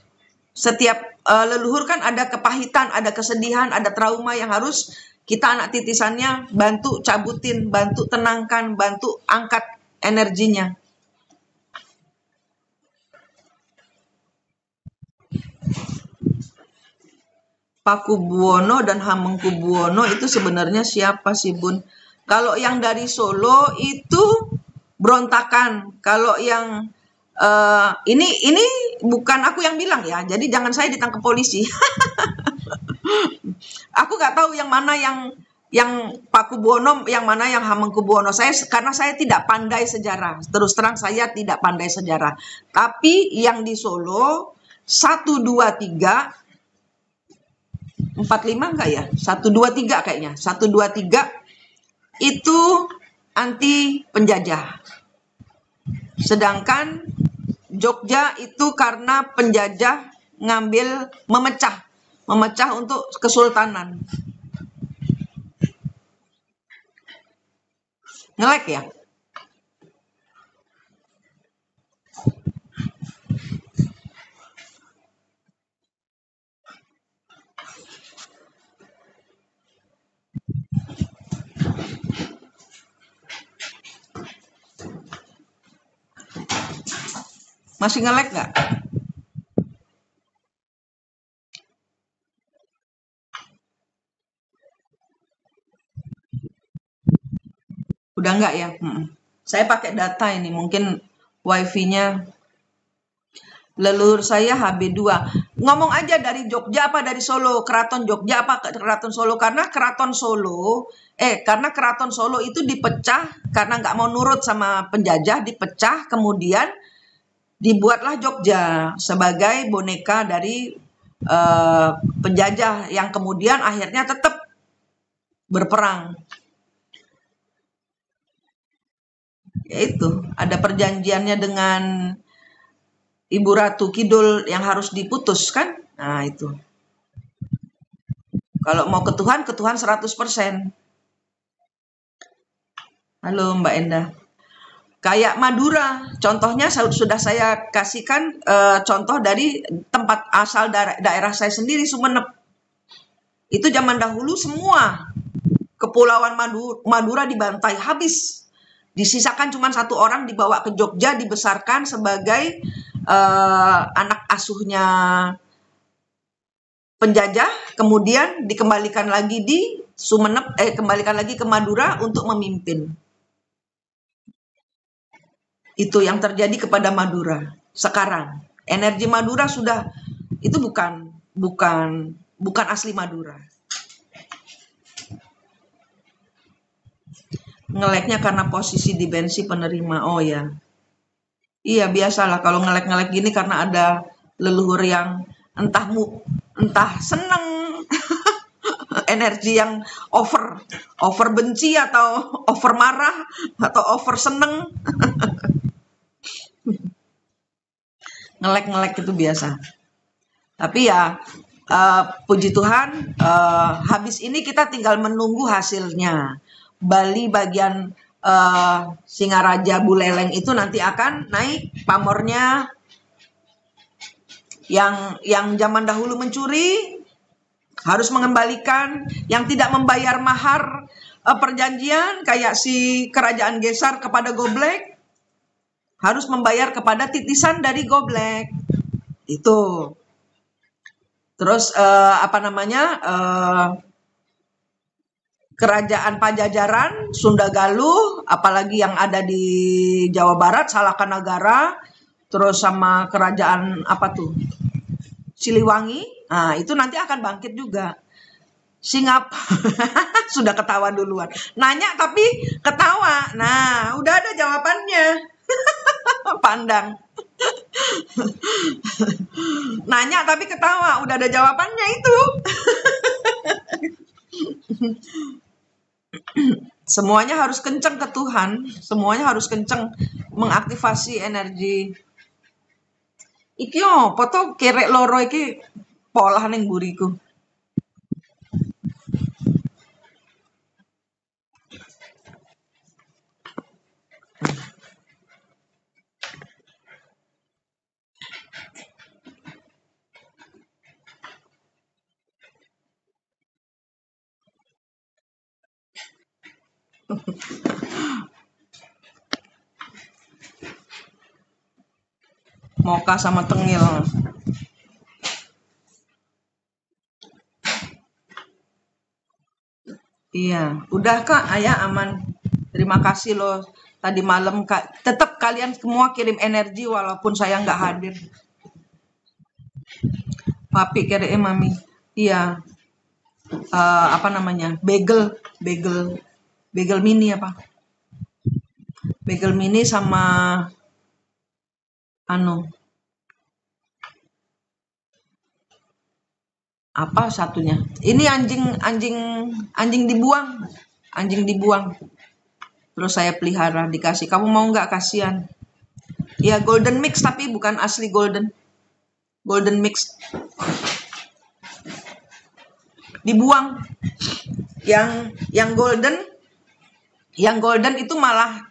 Setiap leluhur kan ada kepahitan, ada kesedihan, ada trauma yang harus kita anak titisannya bantu cabutin, bantu tenangkan, bantu angkat energinya. Pakubuwono dan Hamengkubuwono itu sebenarnya siapa sih Bun? Kalau yang dari Solo itu berontakan. Kalau yang ini bukan aku yang bilang ya, jadi jangan saya ditangkap polisi. Aku nggak tahu yang mana yang Pakubuwono, yang mana yang Hamengkubuwono. Karena saya tidak pandai sejarah. Terus terang saya tidak pandai sejarah. Tapi yang di Solo 1, 2, 3, 4, 5 enggak ya? 1, 2, 3 kayaknya. 1, 2, 3 itu anti penjajah. Sedangkan Jogja itu karena penjajah memecah untuk kesultanan. Ngelek ya? Masih ngelek nggak? Udah nggak ya? Saya pakai data ini, mungkin wifi-nya. Leluhur saya HB2. Ngomong aja dari Jogja apa dari Solo? Keraton Jogja apa Keraton Solo? Karena Keraton Solo itu dipecah karena nggak mau nurut sama penjajah, dipecah, kemudian dibuatlah Jogja sebagai boneka dari penjajah yang kemudian akhirnya tetap berperang. Yaitu ada perjanjiannya dengan Ibu Ratu Kidul yang harus diputus kan? Nah, itu. Kalau mau ke Tuhan 100%. Halo Mbak Endah. Kayak Madura, contohnya sudah saya kasihkan contoh dari tempat asal daerah saya sendiri, Sumeneb. Itu zaman dahulu semua kepulauan Madura dibantai habis. Disisakan cuma satu orang dibawa ke Jogja, dibesarkan sebagai anak asuhnya penjajah, kemudian dikembalikan lagi di Sumeneb, kembalikan lagi ke Madura untuk memimpin. Itu yang terjadi kepada Madura sekarang. Energi Madura sudah itu bukan asli Madura. Ngeleknya karena posisi dimensi penerima. Oh ya. Iya, biasalah kalau ngelek-ngelek gini karena ada leluhur yang entah seneng energi yang over benci atau over marah atau over seneng. Ngelek-ngelek itu biasa. Tapi ya puji Tuhan, habis ini kita tinggal menunggu hasilnya. Bali bagian Singaraja Buleleng itu nanti akan naik pamornya. Yang zaman dahulu mencuri harus mengembalikan, yang tidak membayar mahar perjanjian kayak si kerajaan Gesar kepada Goblek harus membayar kepada titisan dari Goblek. Itu. Terus kerajaan Pajajaran, Sunda Galuh, apalagi yang ada di Jawa Barat, Salakanagara, terus sama kerajaan Siliwangi, nah itu nanti akan bangkit juga. Sudah ketawa duluan. Nanya tapi ketawa. Nah, udah ada jawabannya. Pandang. Nanya tapi ketawa, udah ada jawabannya itu. Semuanya harus kenceng ke Tuhan, semuanya harus kenceng mengaktifasi energi. Iki foto kerek loro iki polah ning buriku. Moka sama tengil. Iya, udah Kak, Ayah aman. Terima kasih loh. Tadi malam Kak, tetap kalian semua kirim energi walaupun saya nggak hadir. Papi kere mami. Iya. Bagel mini apa? Bagel mini sama apa satunya? Ini anjing dibuang. Terus saya pelihara, dikasih. Kamu mau nggak, kasihan? Ya golden mix tapi bukan asli golden. Golden mix. Dibuang. Yang golden itu malah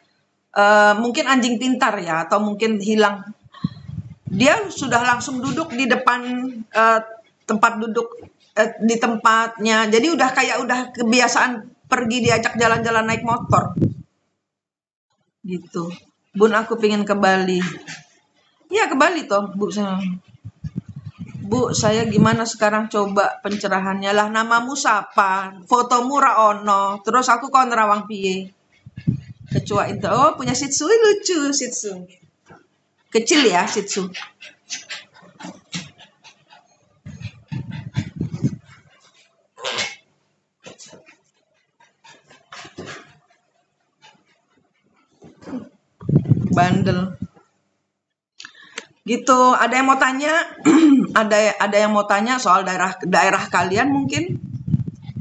mungkin anjing pintar ya, atau mungkin hilang. Dia sudah langsung duduk di depan tempat duduk di tempatnya. Jadi udah kebiasaan pergi diajak jalan-jalan naik motor. Gitu. Bun, aku pengen ke Bali. Iya, ke Bali toh, Bu. Bu, saya gimana sekarang, coba pencerahannya lah. Namamu siapa? Fotomu ra ono. Terus aku kon rawang piye? Kecoa itu. Oh, punya Shih Tzu, lucu Shih Tzu. Kecil ya Shih Tzu. Bandel. Gitu, ada yang mau tanya? ada yang mau tanya soal daerah kalian mungkin?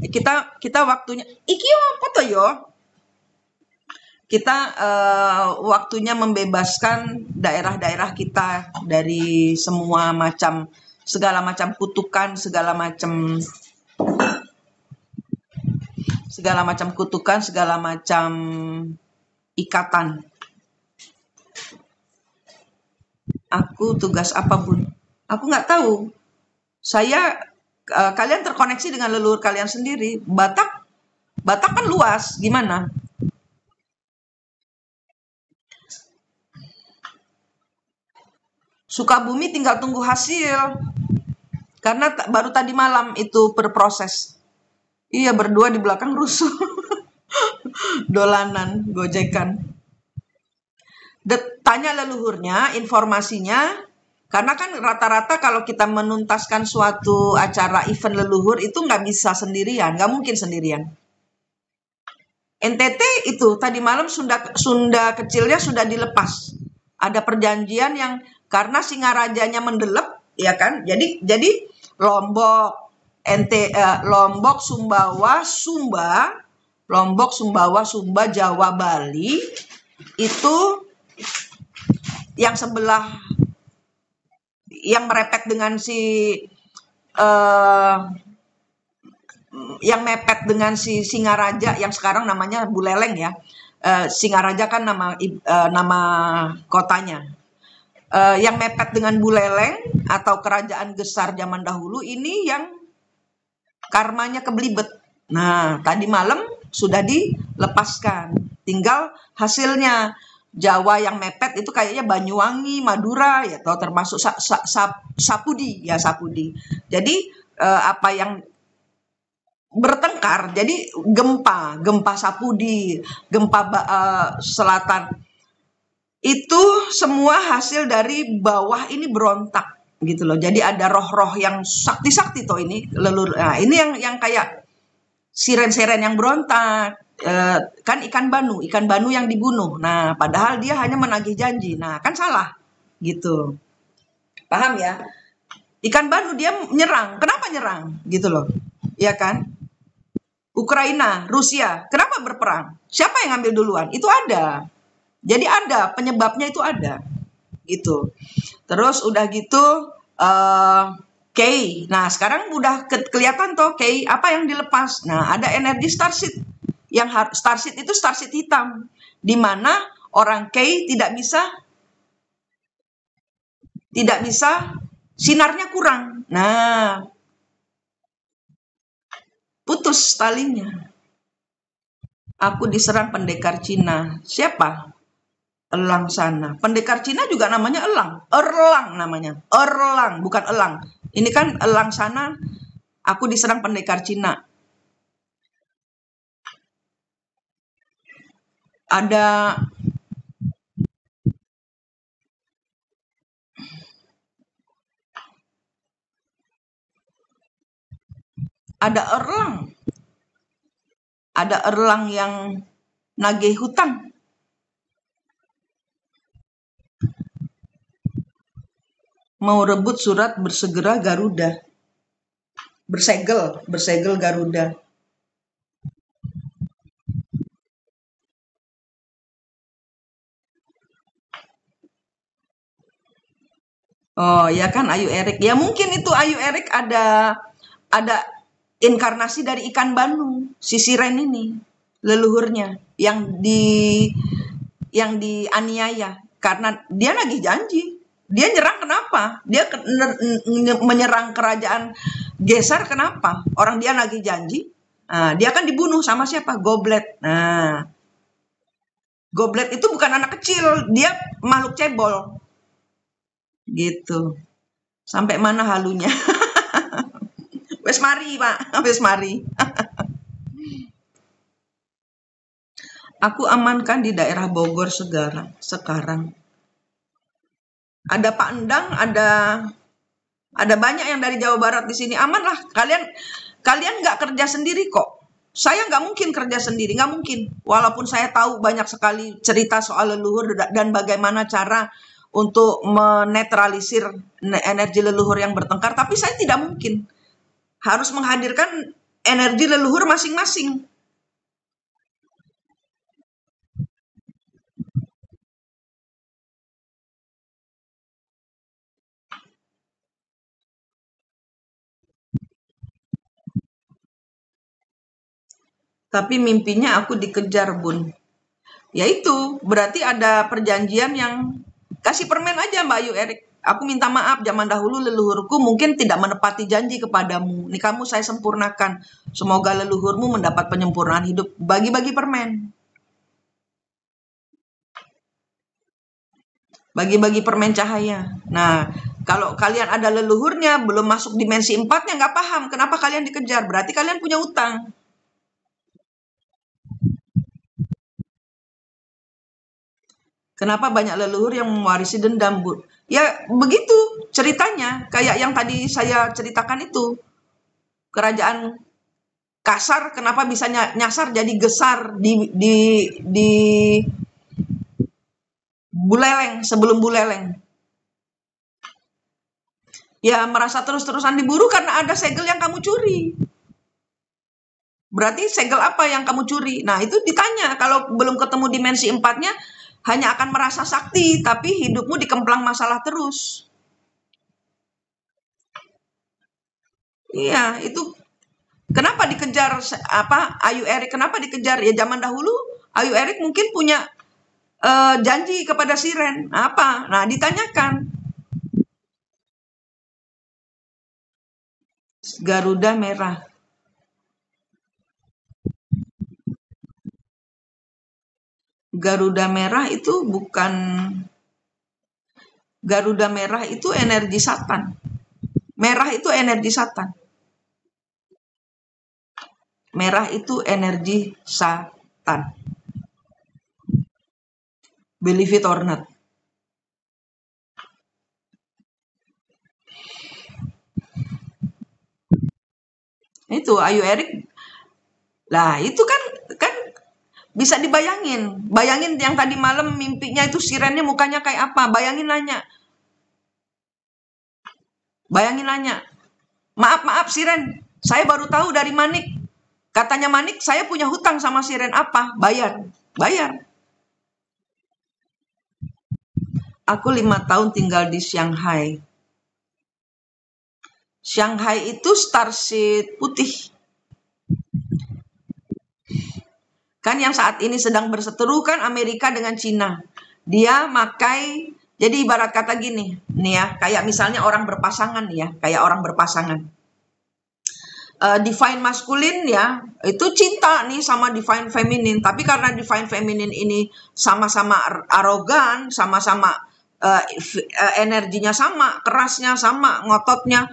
Kita waktunya. Iki apa to yo? kita waktunya membebaskan daerah-daerah kita dari segala macam kutukan, segala macam ikatan. Aku tugas apa, Bun? Aku nggak tahu. Kalian terkoneksi dengan leluhur kalian sendiri. Batak kan luas, gimana? Sukabumi tinggal tunggu hasil. Karena baru tadi malam itu berproses. Iya, berdua di belakang rusuh. Dolanan, gojekan. Tanya leluhurnya, informasinya. Karena kan rata-rata kalau kita menuntaskan suatu acara event leluhur itu nggak bisa sendirian, nggak mungkin sendirian. NTT itu tadi malam Sunda kecilnya sudah dilepas. Ada perjanjian yang karena Singarajanya mendelep, ya kan? Jadi Lombok, Lombok, Sumbawa, Sumba, Jawa, Bali itu yang sebelah yang merepet dengan yang mepet dengan si Singaraja yang sekarang namanya Buleleng ya. Singaraja kan nama kotanya. Yang mepet dengan Buleleng atau kerajaan Gesar zaman dahulu ini yang karmanya kebelibet. Nah, tadi malam sudah dilepaskan. Tinggal hasilnya. Jawa yang mepet itu kayaknya Banyuwangi, Madura ya, atau termasuk Sapudi ya, Sapudi. Jadi apa yang bertengkar, jadi gempa Sapudi, gempa selatan itu semua hasil dari bawah ini berontak gitu loh. Jadi ada roh-roh yang sakti-sakti toh ini leluhur. Nah, ini yang kayak siren-siren yang berontak. Kan ikan banu yang dibunuh. Nah, padahal dia hanya menagih janji. Nah, kan salah gitu. Paham ya? Ikan banu dia nyerang. Kenapa nyerang? Gitu loh. Ya kan? Ukraina, Rusia, kenapa berperang? Siapa yang ngambil duluan? Itu ada. Jadi ada, penyebabnya itu ada. Gitu. Terus udah gitu Kei. Nah, sekarang udah kelihatan toh Kei apa yang dilepas. Nah, ada energi Starseed. Yang Starseed itu Starseed hitam, di mana orang Kei tidak bisa sinarnya kurang. Nah, putus talinya. Aku diserang pendekar Cina. Siapa? Elang sana. Pendekar Cina juga namanya Elang. Erlang namanya. Erlang, bukan Elang. Ini kan Elang sana. Aku diserang pendekar Cina. Ada erlang. Ada erlang yang nagih hutang. Mau rebut surat bersegera Garuda. Bersegel Garuda. Oh, ya kan Ayu Erik. Ya mungkin itu Ayu Erik ada inkarnasi dari ikan banu, si siren ini, leluhurnya yang dianiaya karena dia nagih janji. Dia nyerang kenapa? Dia menyerang kerajaan Gesar kenapa? Orang dia nagih janji. Nah, dia kan dibunuh sama siapa? Goblet. Nah, Goblet itu bukan anak kecil, dia makhluk cebol. Gitu. Sampai mana halunya? Wes mari, Pak. Wes mari. Aku amankan di daerah Bogor sekarang. Ada Pak Endang, ada banyak yang dari Jawa Barat di sini. Aman lah. Kalian nggak kerja sendiri kok. Saya nggak mungkin kerja sendiri, nggak mungkin. Walaupun saya tahu banyak sekali cerita soal leluhur dan bagaimana cara untuk menetralisir energi leluhur yang bertengkar, tapi saya tidak mungkin. Harus menghadirkan energi leluhur masing-masing. Tapi mimpinya aku dikejar, Bun. Ya itu, berarti ada perjanjian yang kasih permen aja Mbak Ayu Erik. Aku minta maaf, zaman dahulu leluhurku mungkin tidak menepati janji kepadamu. Nih kamu saya sempurnakan. Semoga leluhurmu mendapat penyempurnaan hidup. Bagi-bagi permen. Bagi-bagi permen cahaya. Nah, kalau kalian ada leluhurnya, belum masuk dimensi 4-nya, nggak paham kenapa kalian dikejar. Berarti kalian punya utang. Kenapa banyak leluhur yang mewarisi dendam, Bu? Ya, begitu ceritanya. Kayak yang tadi saya ceritakan itu. Kerajaan kasar kenapa bisa nyasar jadi gesar di Buleleng, sebelum Buleleng. Ya, merasa terus-terusan diburu karena ada segel yang kamu curi. Berarti segel apa yang kamu curi? Nah, itu ditanya. Kalau belum ketemu dimensi 4-nya, hanya akan merasa sakti, tapi hidupmu dikemplang masalah terus. Iya, itu kenapa dikejar Ayu Erik? Kenapa dikejar? Ya zaman dahulu Ayu Erik mungkin punya janji kepada Siren. Apa? Nah, ditanyakan. Garuda Merah. Garuda Merah itu bukan Garuda Merah itu energi Satan. Merah itu energi Satan. Merah itu energi Satan. Believe it or not. Itu Ayu Erik. Lah, itu kan bisa dibayangin. Bayangin yang tadi malam mimpinya itu sirennya mukanya kayak apa. Bayangin nanya. Maaf Siren, saya baru tahu dari Manik. Katanya Manik, saya punya hutang sama Siren apa? Bayar. Aku 5 tahun tinggal di Shanghai. Shanghai itu starship putih. Kan yang saat ini sedang berseteru kan Amerika dengan Cina. Dia makai, jadi ibarat kata gini, nih ya, kayak misalnya orang berpasangan ya, kayak orang berpasangan. Divine maskulin ya, itu cinta nih sama divine feminin. Tapi karena divine feminin ini sama-sama arogan, sama-sama energinya sama, kerasnya sama, ngototnya,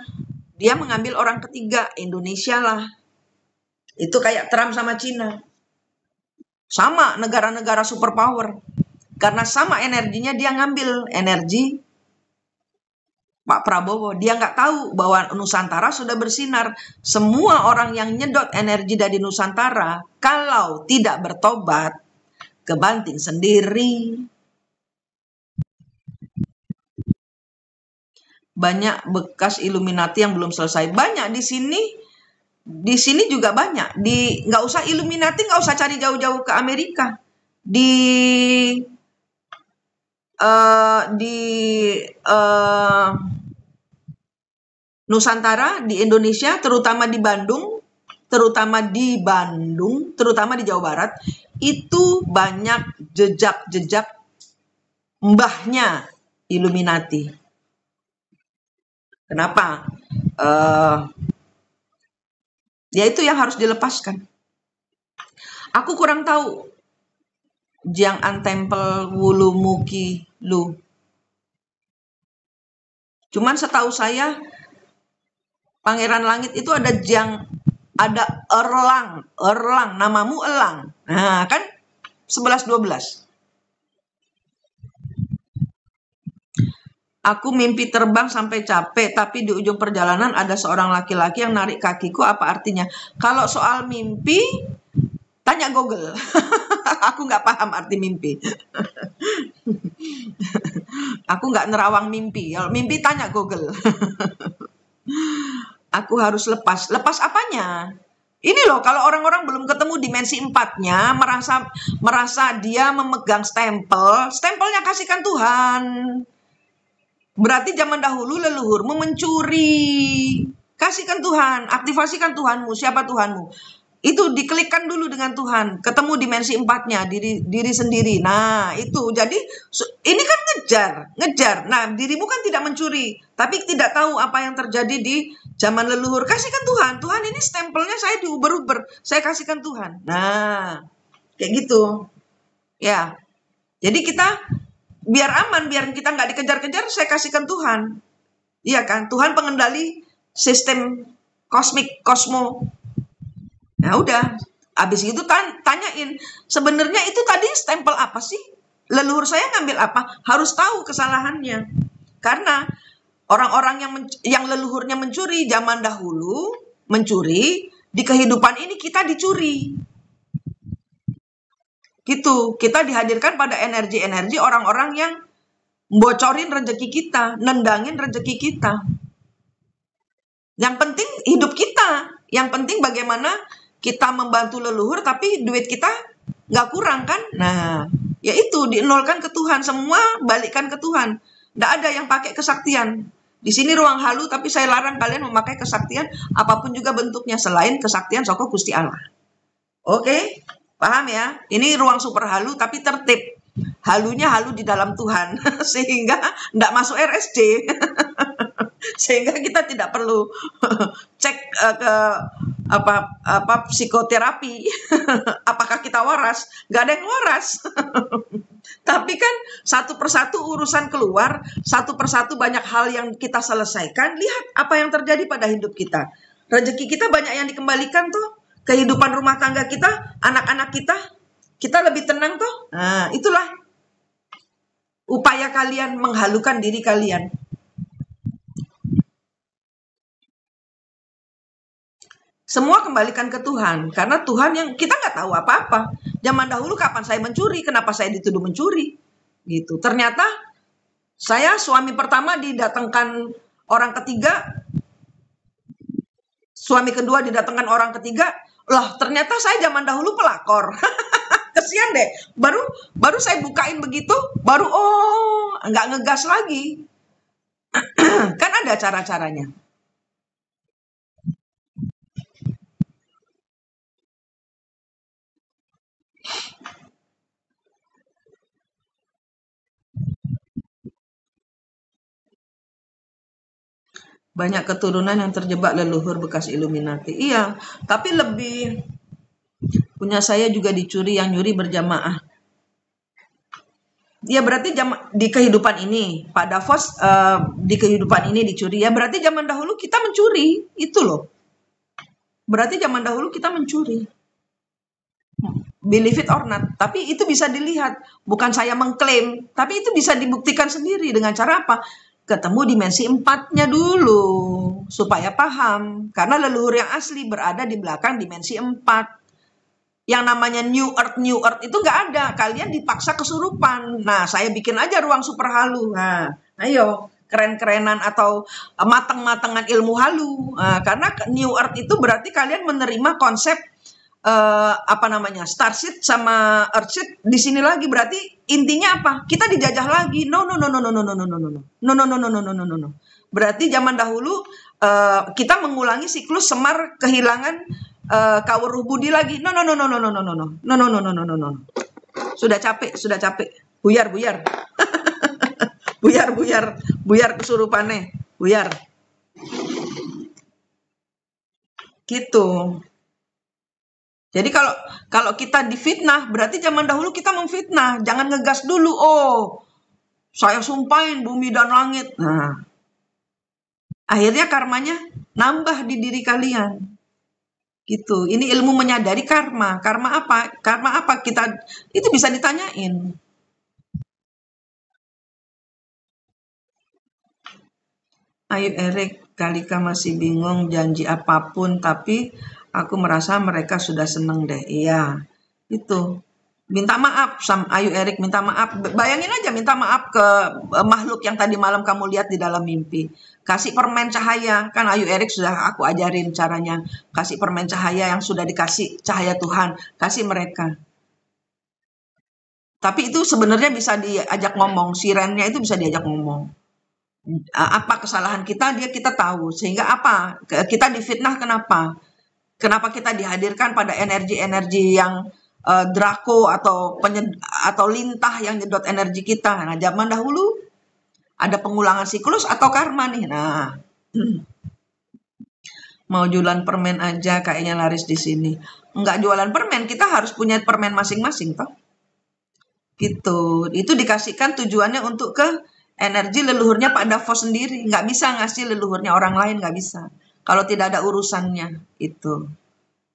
dia mengambil orang ketiga, Indonesia lah. Itu kayak Trump sama Cina. Sama negara-negara superpower. Karena sama energinya dia ngambil energi Pak Prabowo. Dia nggak tahu bahwa Nusantara sudah bersinar. Semua orang yang nyedot energi dari Nusantara, kalau tidak bertobat, kebanting sendiri. Banyak bekas Illuminati yang belum selesai. Banyak di sini juga banyak. Nggak usah Illuminati, nggak usah cari jauh-jauh ke Amerika. Di Nusantara, di Indonesia, terutama di Bandung, terutama di Jawa Barat, itu banyak jejak-jejak mbahnya Illuminati. Kenapa? Ya itu yang harus dilepaskan. Aku kurang tahu Jiang'an Temple Wulu Muki Lu. Cuman setahu saya Pangeran Langit itu ada Erlang, namamu Elang. Nah, kan 11-12. Aku mimpi terbang sampai capek, tapi di ujung perjalanan ada seorang laki-laki yang narik kakiku. Apa artinya? Kalau soal mimpi, tanya Google. Aku nggak paham arti mimpi. Aku nggak nerawang mimpi. Kalau mimpi tanya Google. Aku harus lepas. Lepas apanya? Ini loh, kalau orang-orang belum ketemu dimensi 4-nya, merasa dia memegang stempelnya kasihkan Tuhan. Berarti zaman dahulu leluhurmu mencuri. Kasihkan Tuhan, aktifasikan Tuhanmu. Siapa Tuhanmu? Itu diklikkan dulu dengan Tuhan, ketemu dimensi 4-nya, diri sendiri. Nah, itu. Jadi ini kan ngejar. Nah, dirimu kan tidak mencuri, tapi tidak tahu apa yang terjadi di zaman leluhur. Kasihkan Tuhan. Tuhan, ini stempelnya saya diuber-uber. Saya kasihkan Tuhan. Nah, kayak gitu. Ya. Jadi kita biar aman, biar kita nggak dikejar-kejar, saya kasihkan Tuhan. Iya kan? Tuhan pengendali sistem kosmo. Nah udah, habis itu tanyain, sebenarnya itu tadi stempel apa sih? Leluhur saya ngambil apa? Harus tahu kesalahannya. Karena orang-orang yang leluhurnya mencuri zaman dahulu, mencuri, di kehidupan ini kita dicuri. Gitu, kita dihadirkan pada energi-energi orang-orang yang bocorin rezeki kita, nendangin rezeki kita. Yang penting hidup kita, yang penting bagaimana kita membantu leluhur, tapi duit kita nggak kurang kan? Nah, ya itu dinolkan ke Tuhan, semua balikkan ke Tuhan. Nggak ada yang pakai kesaktian. Di sini ruang halu, tapi saya larang kalian memakai kesaktian apapun juga bentuknya selain kesaktian soko Gusti Allah. Oke, paham ya? Ini ruang super halu, tapi tertib. Halunya halu di dalam Tuhan, sehingga nggak masuk RSD. Sehingga kita tidak perlu cek ke psikoterapi apakah kita waras, nggak ada yang waras. Tapi kan satu persatu urusan keluar, satu persatu banyak hal yang kita selesaikan. Lihat apa yang terjadi pada hidup kita, rezeki kita banyak yang dikembalikan tuh, kehidupan rumah tangga kita, anak-anak kita lebih tenang tuh. Nah, itulah upaya kalian menghalukan diri kalian. Semua kembalikan ke Tuhan, karena Tuhan yang kita nggak tahu apa-apa. Zaman dahulu kapan saya mencuri, kenapa saya dituduh mencuri, gitu. Ternyata saya suami pertama didatangkan orang ketiga, suami kedua didatangkan orang ketiga, lah ternyata saya zaman dahulu pelakor. Kesian deh, baru saya bukain begitu, baru nggak ngegas lagi. Kan ada cara-caranya. Banyak keturunan yang terjebak leluhur bekas Illuminati. Iya, tapi lebih punya saya juga dicuri, yang nyuri berjamaah. Ya berarti di kehidupan ini, Pak Davos di kehidupan ini dicuri. Ya berarti zaman dahulu kita mencuri, itu loh. Berarti zaman dahulu kita mencuri. Believe it or not, tapi itu bisa dilihat. Bukan saya mengklaim, tapi itu bisa dibuktikan sendiri dengan cara apa? Ketemu dimensi 4-nya dulu, supaya paham. Karena leluhur yang asli berada di belakang dimensi 4. Yang namanya New Earth itu nggak ada. Kalian dipaksa kesurupan. Nah, saya bikin aja ruang super halu. Nah, ayo, keren-kerenan atau mateng-matengan ilmu halu. Nah, karena New Earth itu berarti kalian menerima konsep Starship sama Earthship di sini lagi. Berarti intinya apa? Kita dijajah lagi. No. Berarti zaman dahulu kita mengulangi siklus Semar kehilangan Kawruh Budi lagi. No. Sudah capek. Buyar. Buyar kesurupannya. Buyar. Gitu. Jadi kalau kita difitnah, berarti zaman dahulu kita memfitnah. Jangan ngegas dulu. Saya sumpahin bumi dan langit. Nah, akhirnya karmanya nambah di diri kalian. Gitu. Ini ilmu menyadari karma. Karma apa? Karma apa? Kita itu bisa ditanyain. Ayo Erik, Kalika masih bingung janji apapun, tapi aku merasa mereka sudah seneng deh. Iya, itu. Minta maaf, Ayu Erik minta maaf. Bayangin aja minta maaf ke makhluk yang tadi malam kamu lihat di dalam mimpi. Kasih permen cahaya. Kan Ayu Erik sudah aku ajarin caranya. Kasih permen cahaya yang sudah dikasih cahaya Tuhan. Kasih mereka. Tapi itu sebenarnya bisa diajak ngomong. Sirennya itu bisa diajak ngomong. Apa kesalahan kita, kita tahu. Sehingga apa? Kita difitnah kenapa? Kenapa kita dihadirkan pada energi-energi yang Draco atau lintah yang nyedot energi kita. Nah, zaman dahulu ada pengulangan siklus atau karma nih. Nah, mau jualan permen aja kayaknya laris di sini. Enggak jualan permen, kita harus punya permen masing-masing toh. Gitu. Itu dikasihkan tujuannya untuk ke energi leluhurnya Pak Davos sendiri. Nggak bisa ngasih leluhurnya orang lain, nggak bisa. Kalau tidak ada urusannya, itu.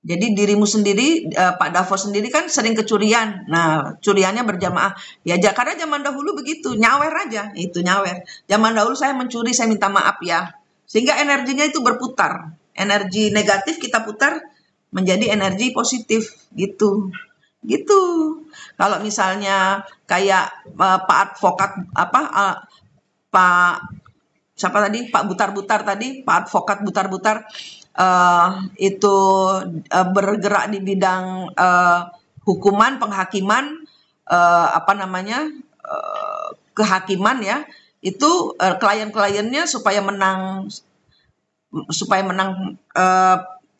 Jadi dirimu sendiri, Pak Davos sendiri kan sering kecurian. Nah, curiannya berjamaah. Ya, karena zaman dahulu begitu, nyawer aja, itu nyawer. Zaman dahulu saya mencuri, saya minta maaf ya. Sehingga energinya itu berputar. Energi negatif kita putar menjadi energi positif, gitu. Gitu. Kalau misalnya kayak Pak advokat Pak siapa tadi, Pak Butar-Butar tadi, Pak advokat Butar-Butar itu bergerak di bidang hukuman, penghakiman, kehakiman ya. Itu klien-kliennya supaya menang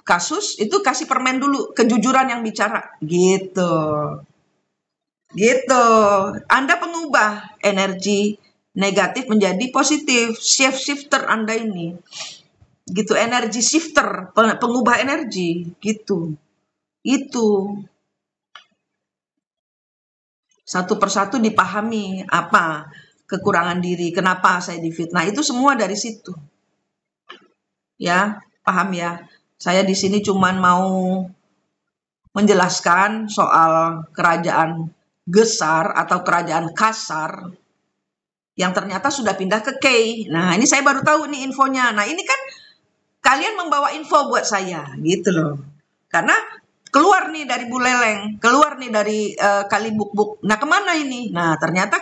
kasus itu kasih permen dulu, kejujuran yang bicara, gitu. Gitu. Anda pengubah energi negatif menjadi positif, shifter Anda ini. Gitu, energi shifter, pengubah energi, gitu. Itu. Satu persatu dipahami apa kekurangan diri, kenapa saya difitnah, itu semua dari situ. Ya, paham ya. Saya di sini cuman mau menjelaskan soal kerajaan Gesar atau kerajaan Kasar yang ternyata sudah pindah ke Kei. Nah, ini saya baru tahu nih infonya. Nah, ini kan kalian membawa info buat saya, gitu loh. Karena keluar nih dari Buleleng, keluar nih dari Kali Buk-Buk. Nah, kemana ini? Nah, ternyata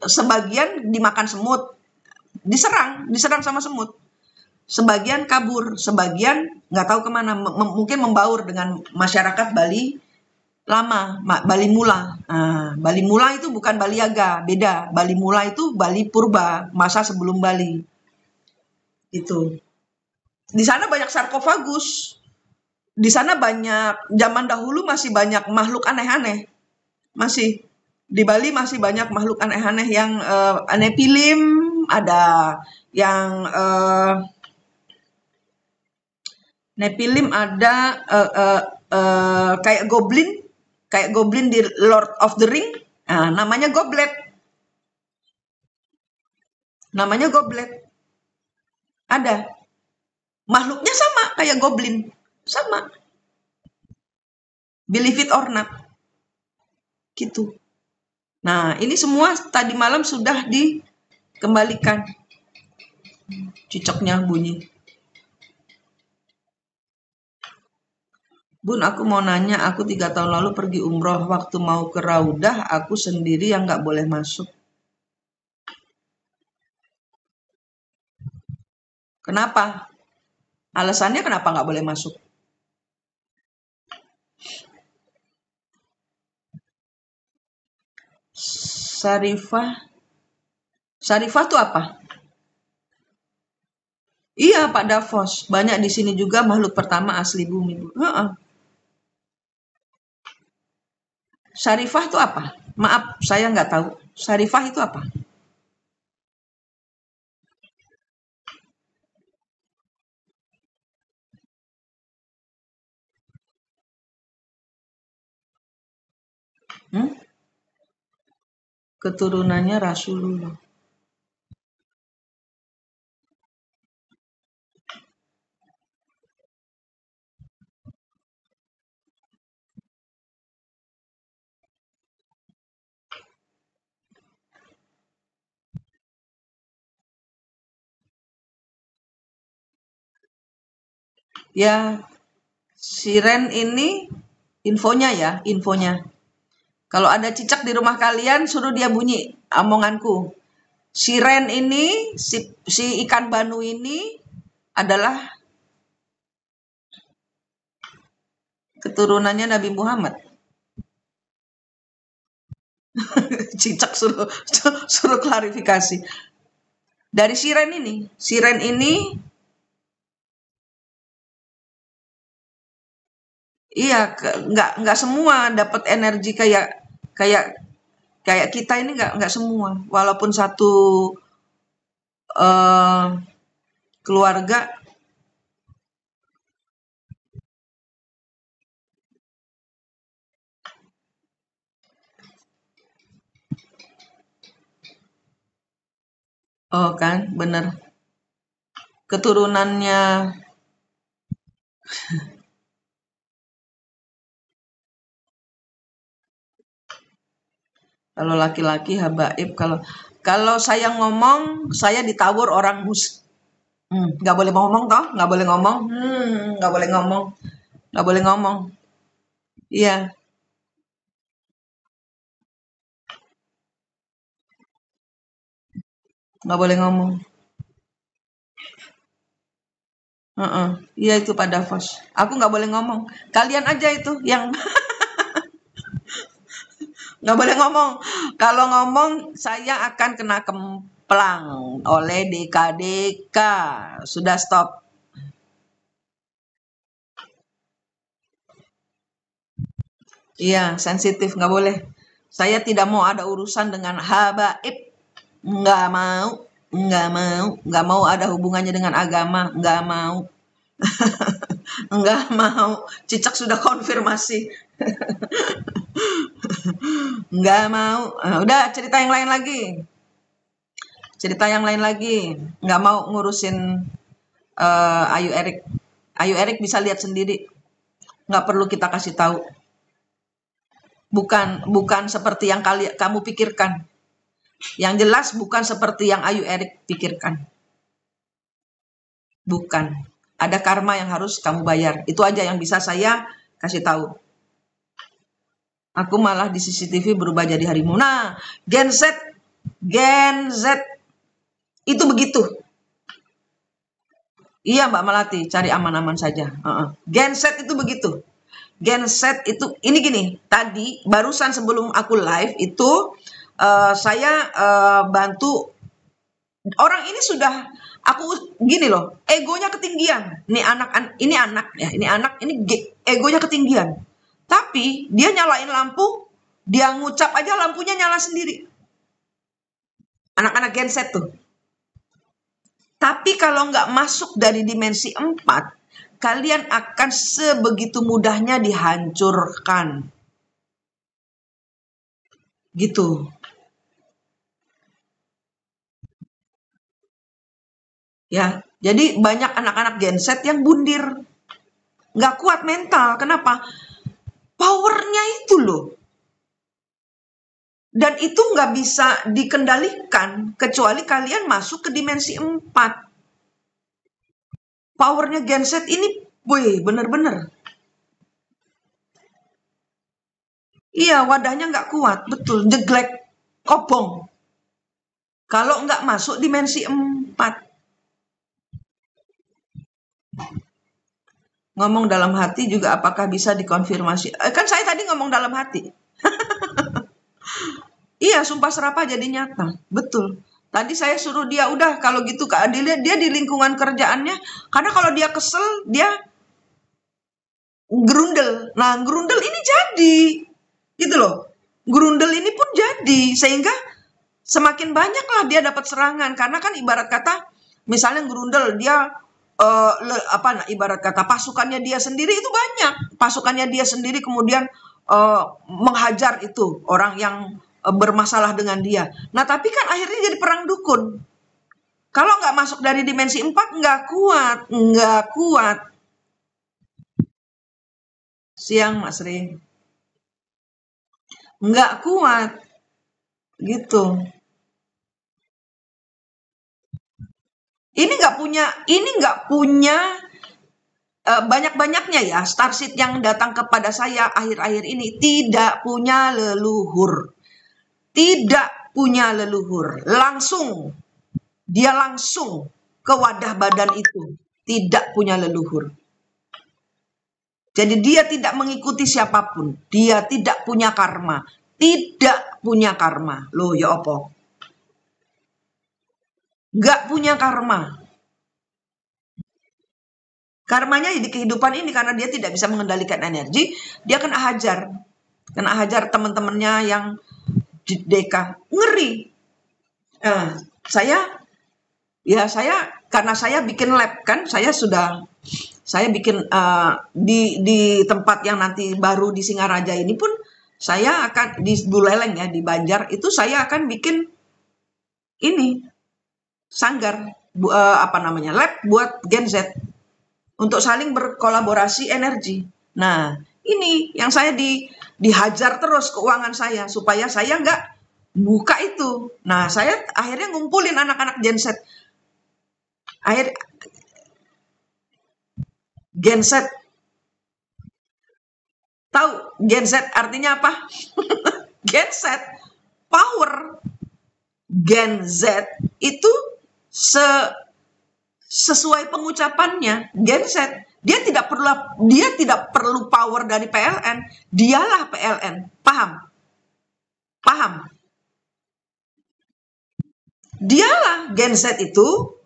sebagian dimakan semut, diserang sama semut. Sebagian kabur, sebagian nggak tahu kemana, mungkin membaur dengan masyarakat Bali lama, Bali Mula. Nah, Bali Mula itu bukan Bali Yaga, beda. Bali Mula itu Bali Purba, masa sebelum Bali. Itu. Di sana banyak sarkofagus. Di sana banyak, zaman dahulu masih banyak makhluk aneh-aneh. Masih. Di Bali masih banyak makhluk aneh-aneh yang Nephilim, ada yang Nephilim, ada kayak goblin di Lord of the Ring. Nah, namanya goblet. Ada. Makhluknya sama kayak goblin. Sama. Believe it or not. Gitu. Nah, ini semua tadi malam sudah dikembalikan. Cicaknya bunyi. Bun, aku mau nanya, aku 3 tahun lalu pergi umroh. Waktu mau ke Raudah, aku sendiri yang nggak boleh masuk. Kenapa? Alasannya kenapa nggak boleh masuk? Sarifah tuh apa? Iya, Pak Davos. Banyak di sini juga makhluk pertama asli bumi. Sarifah itu apa? Maaf, saya nggak tahu. Sarifah itu apa? Keturunannya Rasulullah. Ya, siren ini infonya. Kalau ada cicak di rumah kalian, suruh dia bunyi omonganku. Siren ini, si ikan banu ini adalah keturunannya Nabi Muhammad. Cicak suruh klarifikasi. Dari siren ini Iya, nggak semua dapat energi kayak kayak kayak kita ini nggak semua. Walaupun satu eh, keluarga, oh kan, bener. Keturunannya, kalau laki-laki habaib, kalau kalau saya ngomong, saya ditawur orang nggak boleh ngomong toh, nggak boleh ngomong, nggak boleh ngomong, nggak boleh ngomong. Iya, nggak boleh ngomong. Heeh. Iya itu pada Davos. Aku nggak boleh ngomong. Kalian aja itu yang nggak boleh ngomong. Kalau ngomong saya akan kena kemplang oleh DKDK. Sudah stop. Iya, sensitif nggak boleh. Saya tidak mau ada urusan dengan habaib. Nggak mau, nggak mau ada hubungannya dengan agama, nggak mau, nggak mau. Cicak sudah konfirmasi, nggak mau. Udah cerita yang lain lagi, cerita yang lain lagi. Nggak mau ngurusin Ayu Erik. Ayu Erik bisa lihat sendiri, nggak perlu kita kasih tahu. Bukan bukan seperti yang kamu pikirkan. Yang jelas bukan seperti yang Ayu Erik pikirkan. Bukan. Ada karma yang harus kamu bayar. Itu aja yang bisa saya kasih tahu. Aku malah di CCTV berubah jadi harimau. Nah, Gen Z itu begitu. Iya Mbak Melati, cari aman-aman saja. Gen Z itu begitu. Gen Z itu, ini gini, tadi barusan sebelum aku live itu saya bantu orang ini sudah, aku gini loh, egonya ketinggian. Ini anak, ini egonya ketinggian. Tapi dia nyalain lampu, dia ngucap aja lampunya nyala sendiri. Anak-anak Gen Z tuh. Tapi kalau nggak masuk dari dimensi 4, kalian akan sebegitu mudahnya dihancurkan. Gitu. Ya, jadi banyak anak-anak Gen Z yang bundir. Nggak kuat mental. Kenapa? Powernya itu loh. Dan itu nggak bisa dikendalikan kecuali kalian masuk ke dimensi 4. Powernya Gen Z ini, wih, bener-bener. Iya, wadahnya nggak kuat, betul. Jeglek, kobong. Kalau nggak masuk dimensi 4. Ngomong dalam hati juga apakah bisa dikonfirmasi? Kan saya tadi ngomong dalam hati. Iya, sumpah serapah jadi nyata. Betul. Tadi saya suruh dia, udah kalau gitu Kak Adilnya, dia di lingkungan kerjaannya, karena kalau dia kesel, dia gerundel. Nah, gerundel ini jadi. Gitu loh. Gerundel ini pun jadi. Sehingga semakin banyaklah dia dapat serangan. Karena kan ibarat kata, misalnya gerundel, dia ibarat kata pasukannya dia sendiri itu banyak. Pasukannya dia sendiri kemudian menghajar itu orang yang bermasalah dengan dia. Nah, tapi kan akhirnya jadi perang dukun. Kalau nggak masuk dari dimensi 4, nggak kuat. Nggak kuat. Siang, Mas Ri. Nggak kuat. Gitu. Ini nggak punya banyak-banyaknya ya, starseed yang datang kepada saya akhir-akhir ini tidak punya leluhur. Tidak punya leluhur. Dia langsung ke wadah badan itu. Tidak punya leluhur. Jadi dia tidak mengikuti siapapun. Dia tidak punya karma. Tidak punya karma. Loh ya apa? Gak punya karma. Karmanya di kehidupan ini karena dia tidak bisa mengendalikan energi, dia kena hajar teman-temannya yang di deka. Ngeri. Saya karena saya bikin lab kan, saya bikin di tempat yang nanti baru di Singaraja ini pun saya akan di Buleleng ya, di Banjar itu saya akan bikin ini sanggar lab buat Gen Z untuk saling berkolaborasi energi. Nah, ini yang saya dihajar terus keuangan saya supaya saya nggak buka itu. Nah, saya akhirnya ngumpulin anak-anak Gen Z. Gen Z. Tahu Gen Z artinya apa? Gen Z, power. Gen Z itu sesuai pengucapannya, Gen Z. Dia tidak perlu power dari PLN. Dialah PLN. Paham? Dialah Gen Z itu.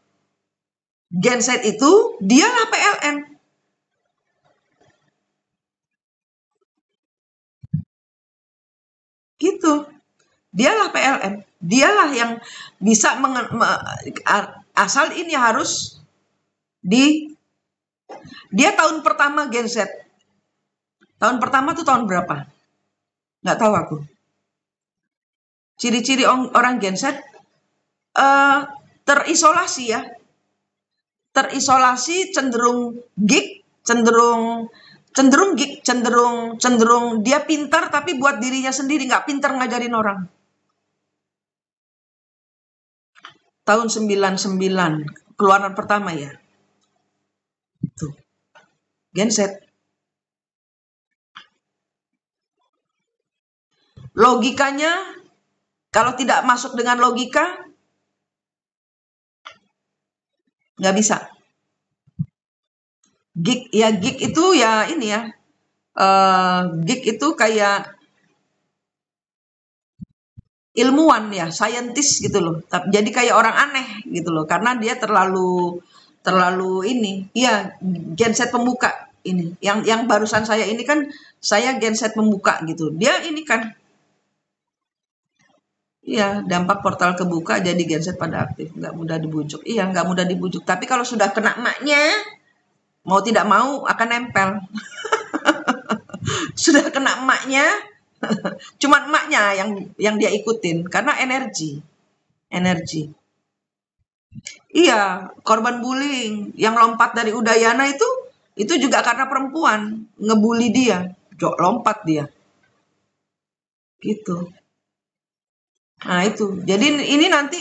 Gen Z itu dialah PLN. Gitu. Dialah PLN. Dialah yang bisa asal ini harus dia tahun pertama Gen Z. Tahun pertama tuh tahun berapa? Nggak tahu aku. Ciri-ciri orang Gen Z terisolasi ya. Terisolasi, cenderung geek, cenderung dia pintar tapi buat dirinya sendiri, nggak pintar ngajarin orang. Tahun 99, keluaran pertama ya. Tuh. Gen Z. Logikanya, kalau tidak masuk dengan logika, nggak bisa. Geek itu ya ini ya. Geek itu kayak ilmuwan ya, saintis gitu loh. Jadi kayak orang aneh gitu loh, karena dia terlalu ini. Iya, Gen Z pembuka ini. Yang barusan saya ini kan saya Gen Z pembuka gitu. Dia ini kan iya, dampak portal kebuka jadi Gen Z pada aktif, nggak mudah dibujuk. Iya, nggak mudah dibujuk. Tapi kalau sudah kena emaknya, mau tidak mau akan nempel. Sudah kena emaknya, cuma emaknya yang dia ikutin karena energi. Iya, korban bullying yang lompat dari Udayana itu juga karena perempuan ngebully dia, lompat dia. Gitu. Nah itu, jadi ini nanti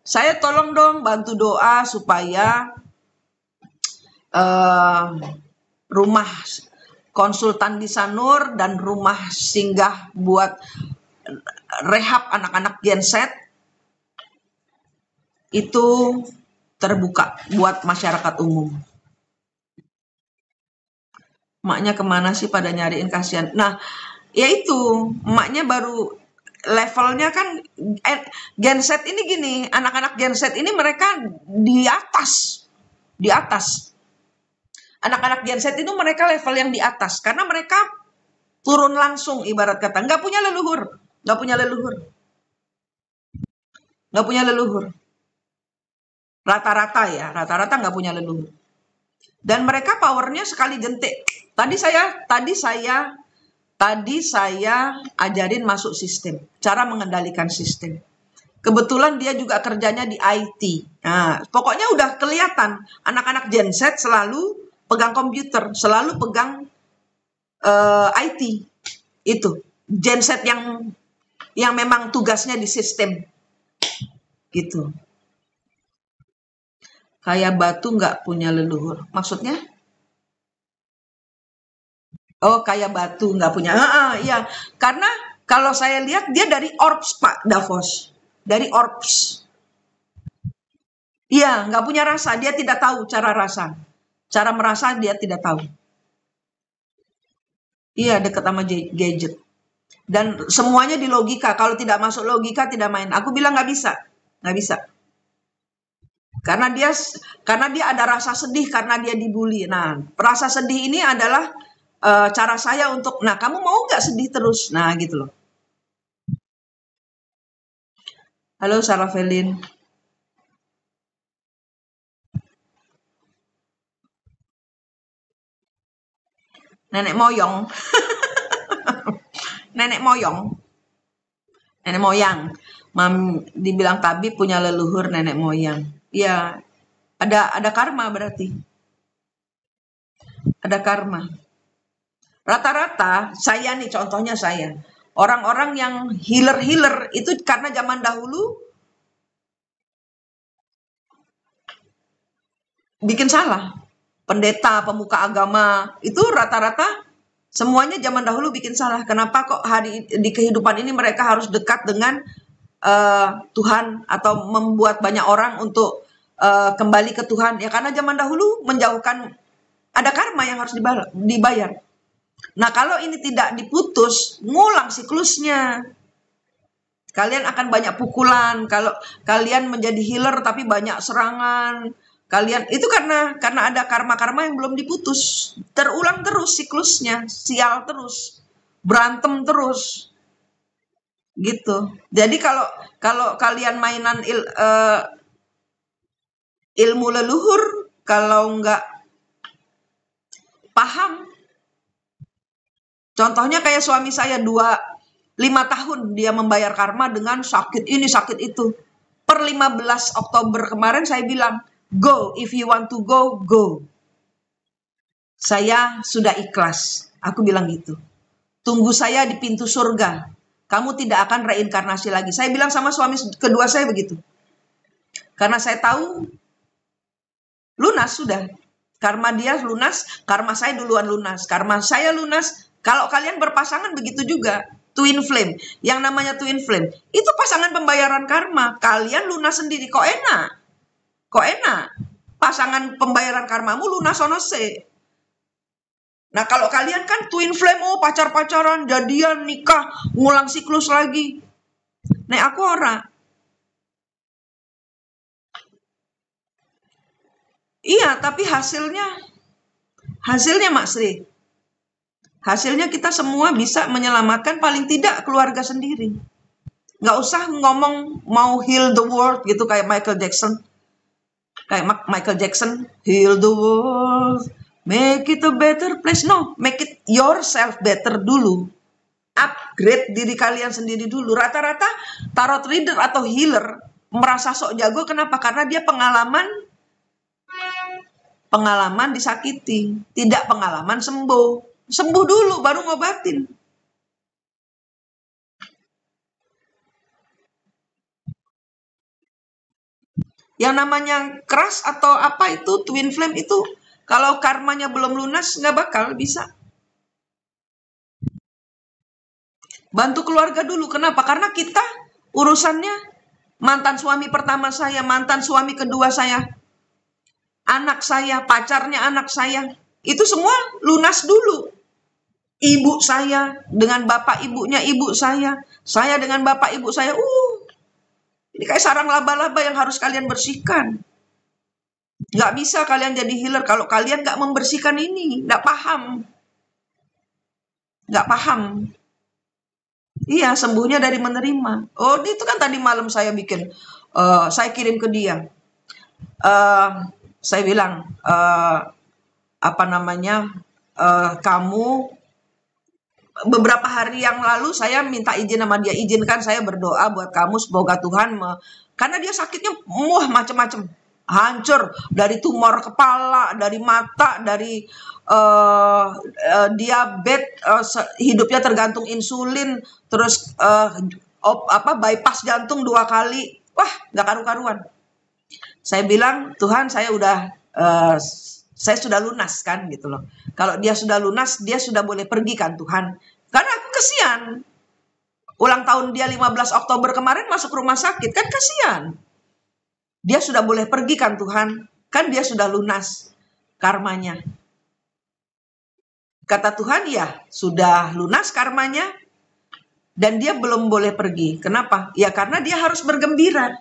saya tolong dong bantu doa supaya rumah konsultan di Sanur dan rumah singgah buat rehab anak-anak Gen Z itu terbuka buat masyarakat umum. Emaknya kemana sih pada nyariin, kasihan. Nah, ya itu, emaknya baru levelnya kan Gen Z ini gini, anak-anak Gen Z ini mereka di atas. Anak-anak Gen Z itu mereka level yang di atas karena mereka turun langsung, ibarat kata nggak punya leluhur. Rata-rata nggak punya leluhur. Dan mereka powernya sekali jentik. Tadi saya ajarin masuk sistem, cara mengendalikan sistem. Kebetulan dia juga kerjanya di IT. Nah, pokoknya udah kelihatan anak-anak Gen Z selalu pegang komputer, selalu pegang IT. Itu Gen Z yang memang tugasnya di sistem. Gitu. Kayak batu nggak punya leluhur. Maksudnya? Oh, kayak batu nggak punya. Iya, karena kalau saya lihat dia dari orbs, Pak Davos. Dari orbs. Iya, nggak punya rasa. Dia tidak tahu cara rasa. Cara merasa dia tidak tahu. Iya, dekat sama gadget. Dan semuanya di logika. Kalau tidak masuk logika, tidak main. Aku bilang nggak bisa. Karena dia ada rasa sedih karena dia dibully. Nah, rasa sedih ini adalah cara saya untuk, nah kamu mau nggak sedih terus? Nah gitu loh. Halo Sarah Felin. Nenek moyong, nenek moyong, nenek moyang. Dibilang Tabi punya leluhur nenek moyang. Iya, ada karma berarti. Ada karma. Rata-rata saya nih contohnya saya. Orang-orang yang healer-healer itu karena zaman dahulu bikin salah. Pendeta, pemuka agama, itu rata-rata semuanya zaman dahulu bikin salah. Kenapa kok di kehidupan ini mereka harus dekat dengan Tuhan atau membuat banyak orang untuk kembali ke Tuhan? Ya karena zaman dahulu menjauhkan, ada karma yang harus dibayar. Nah kalau ini tidak diputus, ngulang siklusnya. Kalian akan banyak pukulan. Kalau kalian menjadi healer tapi banyak serangan, kalian itu karena ada karma-karma yang belum diputus. Terulang terus siklusnya, sial terus, berantem terus. Gitu. Jadi kalau kalian mainan ilmu leluhur, kalau nggak paham, contohnya kayak suami saya 5 tahun dia membayar karma dengan sakit ini, sakit itu. Per 15 Oktober kemarin saya bilang, go, if you want to go, go. Saya sudah ikhlas. Aku bilang gitu. Tunggu saya di pintu surga. Kamu tidak akan reinkarnasi lagi. Saya bilang sama suami kedua saya begitu. Karena saya tahu lunas sudah. Karma dia lunas, karma saya duluan lunas. Karma saya lunas. Kalau kalian berpasangan begitu juga. Twin flame. Yang namanya twin flame. Itu pasangan pembayaran karma. Kalian lunas sendiri. Kok enak? Kok enak? Pasangan pembayaran karmamu lunas sono se. Nah kalau kalian kan twin flame, pacar-pacaran, jadian, nikah, ngulang siklus lagi. Nek aku ora. Iya, tapi hasilnya Mak Sri. Hasilnya kita semua bisa menyelamatkan paling tidak keluarga sendiri. Nggak usah ngomong mau heal the world gitu kayak Michael Jackson. Kayak Michael Jackson, heal the world, make it a better place. No, make it yourself better dulu. Upgrade diri kalian sendiri dulu. Rata-rata tarot reader atau healer merasa sok jago. Kenapa? Karena dia pengalaman disakiti, tidak pengalaman sembuh. Sembuh dulu baru ngobatin. Yang namanya keras atau apa itu twin flame itu, kalau karmanya belum lunas nggak bakal bisa. Bantu keluarga dulu. Kenapa? Karena kita urusannya mantan suami pertama saya, mantan suami kedua saya, anak saya, pacarnya anak saya, itu semua lunas dulu. Ibu saya dengan bapak ibunya ibu saya dengan bapak ibu saya, ini kayak sarang laba-laba yang harus kalian bersihkan. Nggak bisa kalian jadi healer kalau kalian nggak membersihkan ini, nggak paham. Nggak paham. Iya, sembuhnya dari menerima. Oh, itu kan tadi malam saya bikin, saya kirim ke dia. Saya bilang, kamu beberapa hari yang lalu saya minta izin sama dia, izinkan saya berdoa buat kamu, semoga Tuhan karena dia sakitnya macam-macam, hancur dari tumor kepala, dari mata, dari diabetes, hidupnya tergantung insulin, terus bypass jantung 2 kali, wah nggak karu-karuan. Saya bilang, Tuhan saya sudah lunas kan gitu loh. Kalau dia sudah lunas, dia sudah boleh pergi kan Tuhan. Karena aku kesian. Ulang tahun dia 15 Oktober kemarin masuk rumah sakit, kan kesian. Dia sudah boleh pergi kan Tuhan. Kan dia sudah lunas karmanya. Kata Tuhan, ya sudah lunas karmanya. Dan dia belum boleh pergi. Kenapa? Ya karena dia harus bergembira.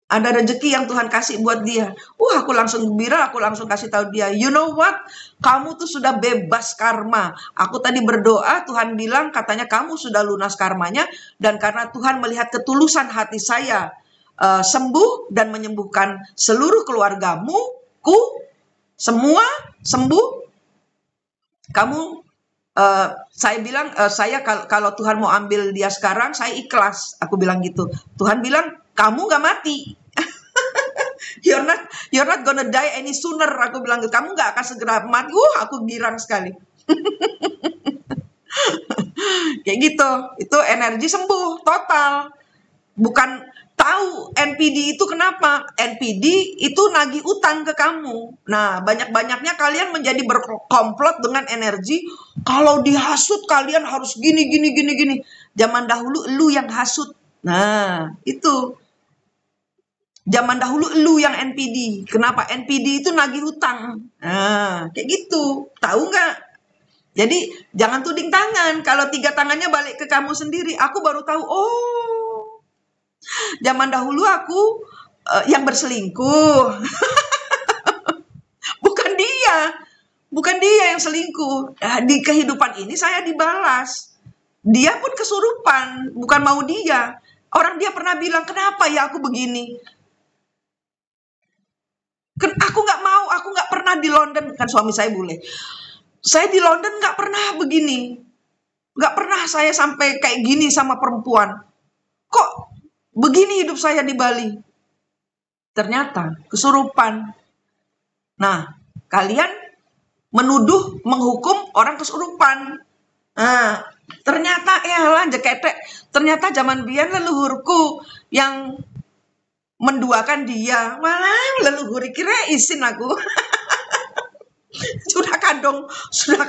Ada rezeki yang Tuhan kasih buat dia. Aku langsung gembira, aku langsung kasih tahu dia, you know what? Kamu tuh sudah bebas karma. Aku tadi berdoa, Tuhan bilang katanya kamu sudah lunas karmanya. Dan karena Tuhan melihat ketulusan hati saya sembuh dan menyembuhkan seluruh keluargamu, semua sembuh. Kamu, saya bilang, saya kalau Tuhan mau ambil dia sekarang, saya ikhlas. Aku bilang gitu. Tuhan bilang, kamu gak mati. You're not gonna die any sooner. Aku bilang, kamu gak akan segera mati. Aku girang sekali. Kayak gitu. Itu energi sembuh total. Bukan tahu NPD itu kenapa. NPD itu nagih utang ke kamu. Nah, banyak-banyaknya kalian menjadi berkomplot dengan energi. Kalau dihasut kalian harus gini. Zaman dahulu lu yang hasut. Nah, itu. Zaman dahulu lu yang NPD. Kenapa? NPD itu nagih hutang. Nah, kayak gitu. Tahu nggak? Jadi, jangan tuding tangan. Kalau 3 tangannya balik ke kamu sendiri. Aku baru tahu, zaman dahulu aku yang berselingkuh. Bukan dia yang selingkuh. Di kehidupan ini saya dibalas. Dia pun kesurupan. Bukan mau dia. Orang dia pernah bilang, kenapa ya aku begini? Aku nggak mau, aku nggak pernah di London. Kan suami saya bule. Saya di London nggak pernah begini. Nggak pernah saya sampai kayak gini sama perempuan. Kok begini hidup saya di Bali? Ternyata kesurupan. Nah, kalian menuduh, menghukum orang kesurupan. Nah, ternyata jeketek. Ternyata zaman biyen leluhurku yang menduakan dia, malah leluhur kira isin aku. Sudah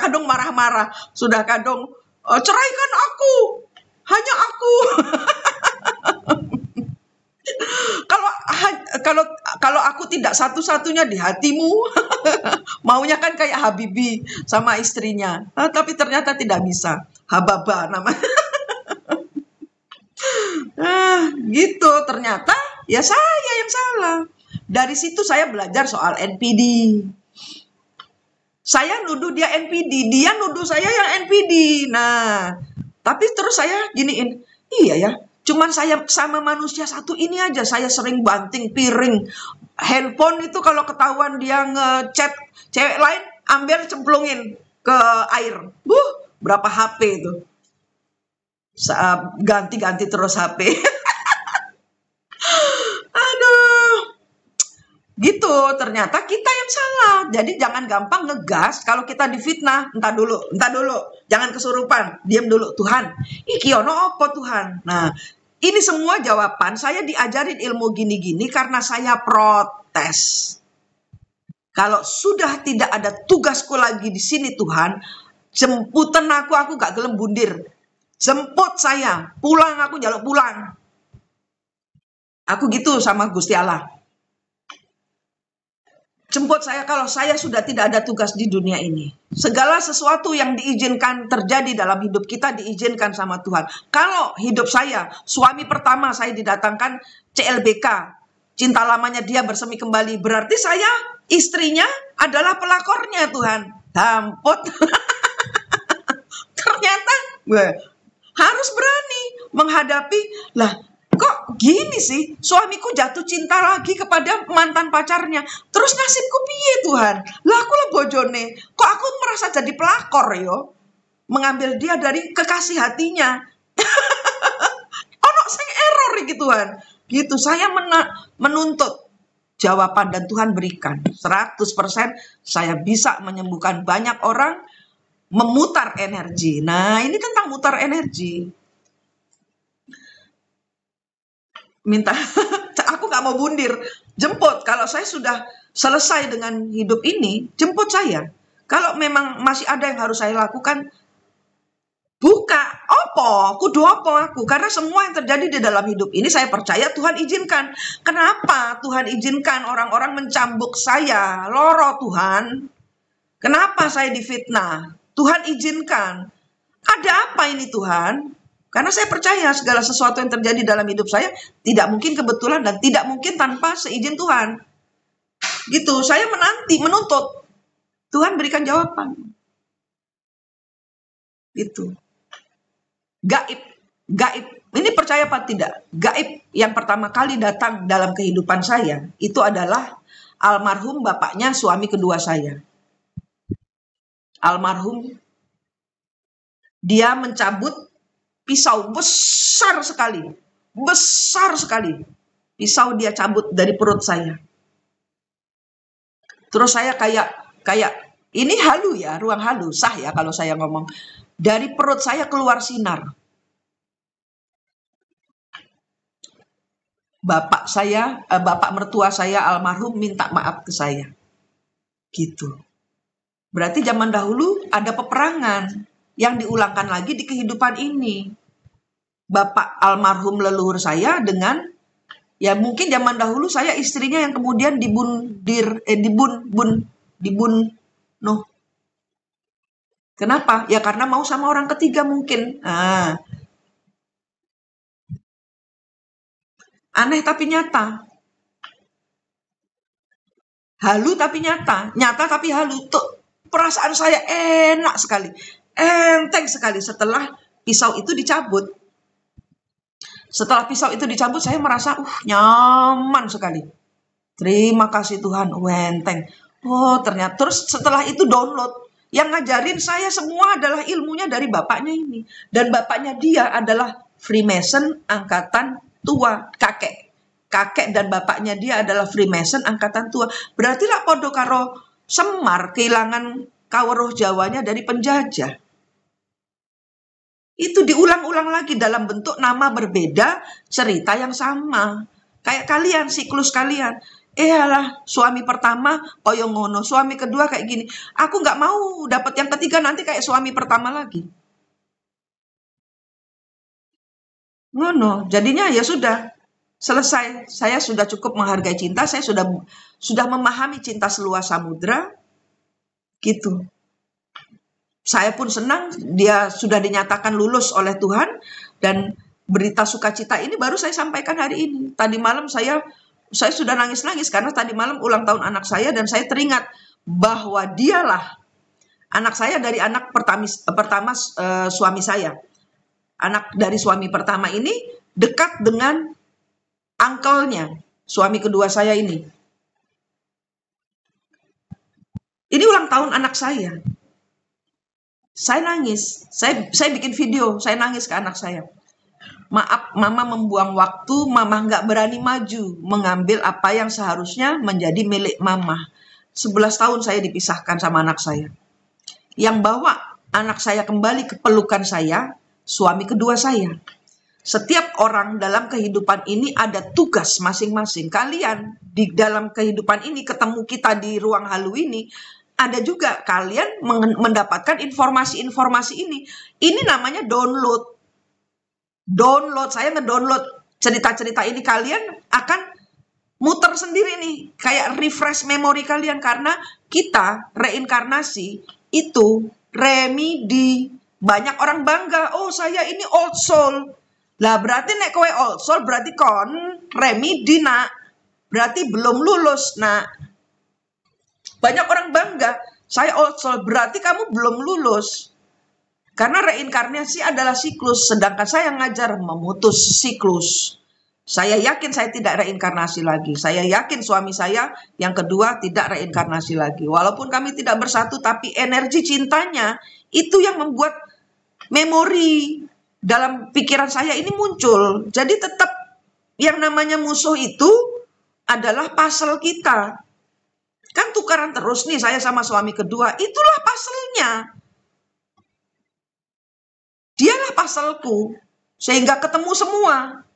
kadung marah-marah, sudah kadung ceraikan aku, hanya aku. Kalau aku tidak satu-satunya di hatimu, maunya kan kayak Habibie sama istrinya, tapi ternyata tidak bisa. Hababa namanya. Gitu ternyata. Ya saya yang salah. Dari situ saya belajar soal NPD. Saya nuduh dia NPD, dia nuduh saya yang NPD. Nah, tapi terus saya giniin, iya ya, cuman saya sama manusia satu ini aja, saya sering banting piring. Handphone itu kalau ketahuan dia ngechat cewek lain, ambil cemplungin ke air. Berapa HP itu? Ganti-ganti terus HP. Gitu, ternyata kita yang salah. Jadi jangan gampang ngegas kalau kita difitnah. Entar dulu, jangan kesurupan, diam dulu. Tuhan, iki ono apa Tuhan? Nah, ini semua jawaban saya diajarin ilmu gini-gini karena saya protes. Kalau sudah tidak ada tugasku lagi di sini Tuhan, jemputan aku gak gelem bundir. Jemput saya, pulang aku jaluk pulang. Aku gitu sama Gusti Allah. Jemput saya kalau saya sudah tidak ada tugas di dunia ini. Segala sesuatu yang diizinkan terjadi dalam hidup kita diizinkan sama Tuhan. Kalau hidup saya, suami pertama saya didatangkan CLBK, cinta lamanya dia bersemi kembali. Berarti saya istrinya adalah pelakornya Tuhan. Dampot. Ternyata harus berani menghadapi lah. Kok gini sih, suamiku jatuh cinta lagi kepada mantan pacarnya. Terus nasibku piye Tuhan? Lah aku lah bojone. Kok aku merasa jadi pelakor yo? Mengambil dia dari kekasih hatinya. Ono sing error iki Tuhan. Gitu, saya menuntut jawaban dan Tuhan berikan. 100% saya bisa menyembuhkan banyak orang, memutar energi. Nah, ini tentang mutar energi. Minta aku gak mau bundir, jemput. Kalau saya sudah selesai dengan hidup ini, jemput saya. Kalau memang masih ada yang harus saya lakukan, buka kudu aku, karena semua yang terjadi di dalam hidup ini saya percaya Tuhan izinkan. Kenapa Tuhan izinkan orang-orang mencambuk saya? Loro Tuhan, kenapa saya difitnah? Tuhan izinkan. Ada apa ini Tuhan? Karena saya percaya segala sesuatu yang terjadi dalam hidup saya tidak mungkin kebetulan dan tidak mungkin tanpa seizin Tuhan. Gitu, saya menuntut Tuhan berikan jawaban. Gitu. Gaib. Ini percaya apa tidak? Gaib yang pertama kali datang dalam kehidupan saya itu adalah almarhum bapaknya suami kedua saya. Almarhum, dia mencabut pisau besar sekali. Pisau dia cabut dari perut saya. Terus saya kayak ini halu ya, ruang halu, sah ya kalau saya ngomong. Dari perut saya keluar sinar. Bapak mertua saya almarhum minta maaf ke saya. Gitu. Berarti zaman dahulu ada peperangan yang diulangkan lagi di kehidupan ini. Bapak almarhum leluhur saya dengan, ya mungkin zaman dahulu saya istrinya yang kemudian dibunuh. Kenapa? Ya karena mau sama orang ketiga mungkin. Aneh tapi nyata. Halu tapi nyata. Nyata tapi halu. Tuh, perasaan saya enak sekali. Enteng sekali setelah pisau itu dicabut. Setelah pisau itu dicabut, saya merasa nyaman sekali. Terima kasih Tuhan, enteng. Oh ternyata, terus setelah itu download. Yang ngajarin saya semua adalah ilmunya dari bapaknya ini. Dan bapaknya dia adalah Freemason angkatan tua, kakek dan bapaknya dia adalah Freemason angkatan tua. Berarti lah podo karo Semar kehilangan kawruh Jawanya dari penjajah. Itu diulang-ulang lagi dalam bentuk nama berbeda, cerita yang sama. Kayak kalian, siklus kalian. Alah, suami pertama koyo ngono, suami kedua kayak gini. Aku nggak mau dapat yang ketiga nanti kayak suami pertama lagi. Ngono, jadinya ya sudah. Selesai, saya sudah cukup menghargai cinta, saya sudah memahami cinta seluas samudra, gitu. Saya pun senang dia sudah dinyatakan lulus oleh Tuhan dan berita sukacita ini baru saya sampaikan hari ini. Tadi malam saya sudah nangis-nangis karena tadi malam ulang tahun anak saya dan saya teringat bahwa dialah anak saya dari anak pertama suami saya. Anak dari suami pertama ini dekat dengan uncle-nya, suami kedua saya ini. Ini ulang tahun anak saya. Saya nangis. Saya bikin video, saya nangis ke anak saya. Maaf, mama membuang waktu, mama nggak berani maju mengambil apa yang seharusnya menjadi milik mama. 11 tahun saya dipisahkan sama anak saya. Yang bawa anak saya kembali ke pelukan saya, suami kedua saya. Setiap orang dalam kehidupan ini ada tugas masing-masing. Kalian di dalam kehidupan ini ketemu kita di ruang halu ini, ada juga kalian mendapatkan informasi-informasi ini. Ini namanya download. Saya ngedownload cerita-cerita ini, kalian akan muter sendiri nih. Kayak refresh memori kalian karena kita reinkarnasi itu remedi. Banyak orang bangga, oh saya ini old soul. Lah berarti nek kowe old soul berarti kon remedi nak. Berarti belum lulus nak. Banyak orang bangga, saya old soul berarti kamu belum lulus. Karena reinkarnasi adalah siklus, sedangkan saya ngajar memutus siklus. Saya yakin saya tidak reinkarnasi lagi. Saya yakin suami saya yang kedua tidak reinkarnasi lagi. Walaupun kami tidak bersatu, tapi energi cintanya itu yang membuat memori dalam pikiran saya ini muncul. Jadi tetap yang namanya musuh itu adalah puzzle kita. Kan tukaran terus nih saya sama suami kedua. Itulah puzzle-nya. Dialah puzzleku. Sehingga ketemu semua.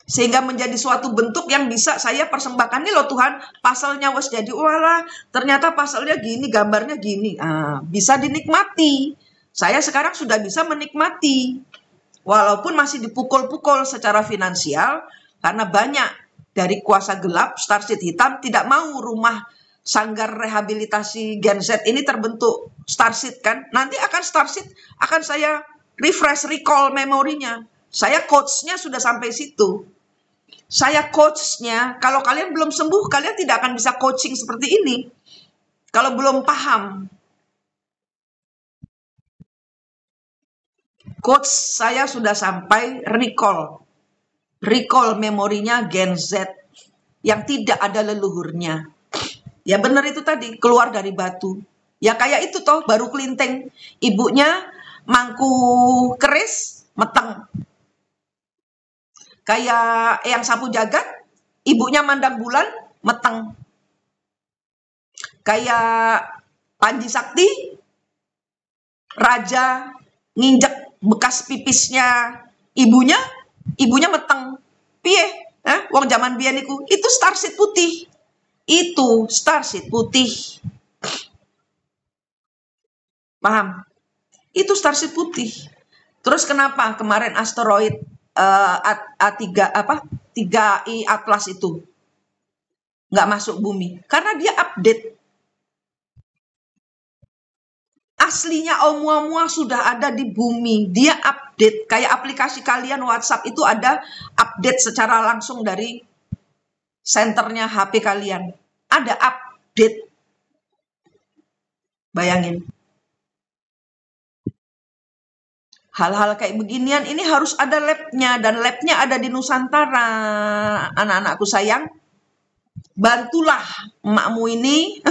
Sehingga menjadi suatu bentuk yang bisa saya persembahkan. Nih loh Tuhan, puzzle-nya wes jadi. Walah, ternyata puzzle-nya gini, gambarnya gini. Bisa dinikmati. Saya sekarang sudah bisa menikmati. Walaupun masih dipukul-pukul secara finansial. Karena banyak dari kuasa gelap, Starseed Hitam tidak mau rumah sanggar rehabilitasi Gen Z ini terbentuk Starseed kan. Nanti akan Starseed akan saya refresh, recall memorinya. Saya coachnya sudah sampai situ. Saya coachnya, kalau kalian belum sembuh, kalian tidak akan bisa coaching seperti ini. Kalau belum paham. Coach saya sudah sampai recall. Recall memorinya Gen Z yang tidak ada leluhurnya. Ya benar itu tadi, keluar dari batu. Ya kayak itu toh, baru kelinteng. Ibunya mangku keris, meteng. Kayak yang sapu jagat, ibunya mandang bulan, meteng. Kayak Panji Sakti, raja nginjek bekas pipisnya ibunya meteng. Piye? Wong zaman biyen iku, itu starseed putih. Itu starseed putih. Paham? Itu starseed putih. Terus kenapa kemarin asteroid A3 3I Atlas itu nggak masuk bumi? Karena dia update. Aslinya Oumuamua sudah ada di bumi. Dia update. Kayak aplikasi kalian WhatsApp itu ada update secara langsung dari senternya HP kalian. Ada update. Bayangin. Hal-hal kayak beginian ini harus ada labnya. Dan labnya ada di Nusantara. Anak-anakku sayang. Bantulah emakmu ini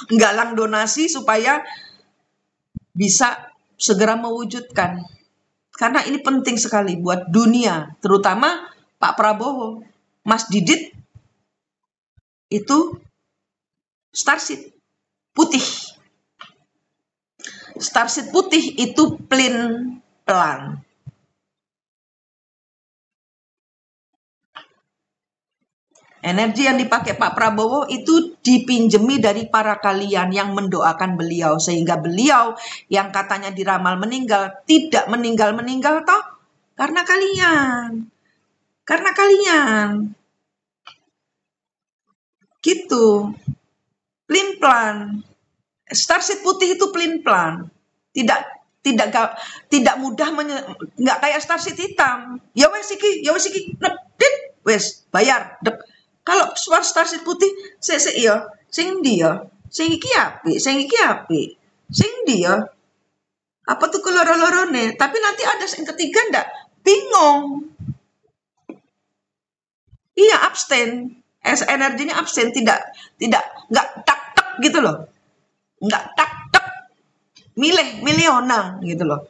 nggalang donasi supaya bisa segera mewujudkan. Karena ini penting sekali buat dunia, terutama Pak Prabowo. Mas Didit itu starseed putih. Starseed putih itu plan. Energi yang dipakai Pak Prabowo itu dipinjemi dari para kalian yang mendoakan beliau. Sehingga beliau yang katanya diramal meninggal, tidak meninggal-meninggal toh. Karena kalian. Gitu. Plan. Starseed putih itu plan. Tidak mudah, nggak kayak starseed hitam. Ya wes iki, wes bayar. Kalau starseed putih, iya, sing dia, sing iki apik, sing dia. Apa tuh keloro-lorone? Tapi nanti ada yang ketiga ndak? Bingung. Iya, abstain. Energinya abstain, nggak tak gitu loh. Nggak tak milih onang gitu loh.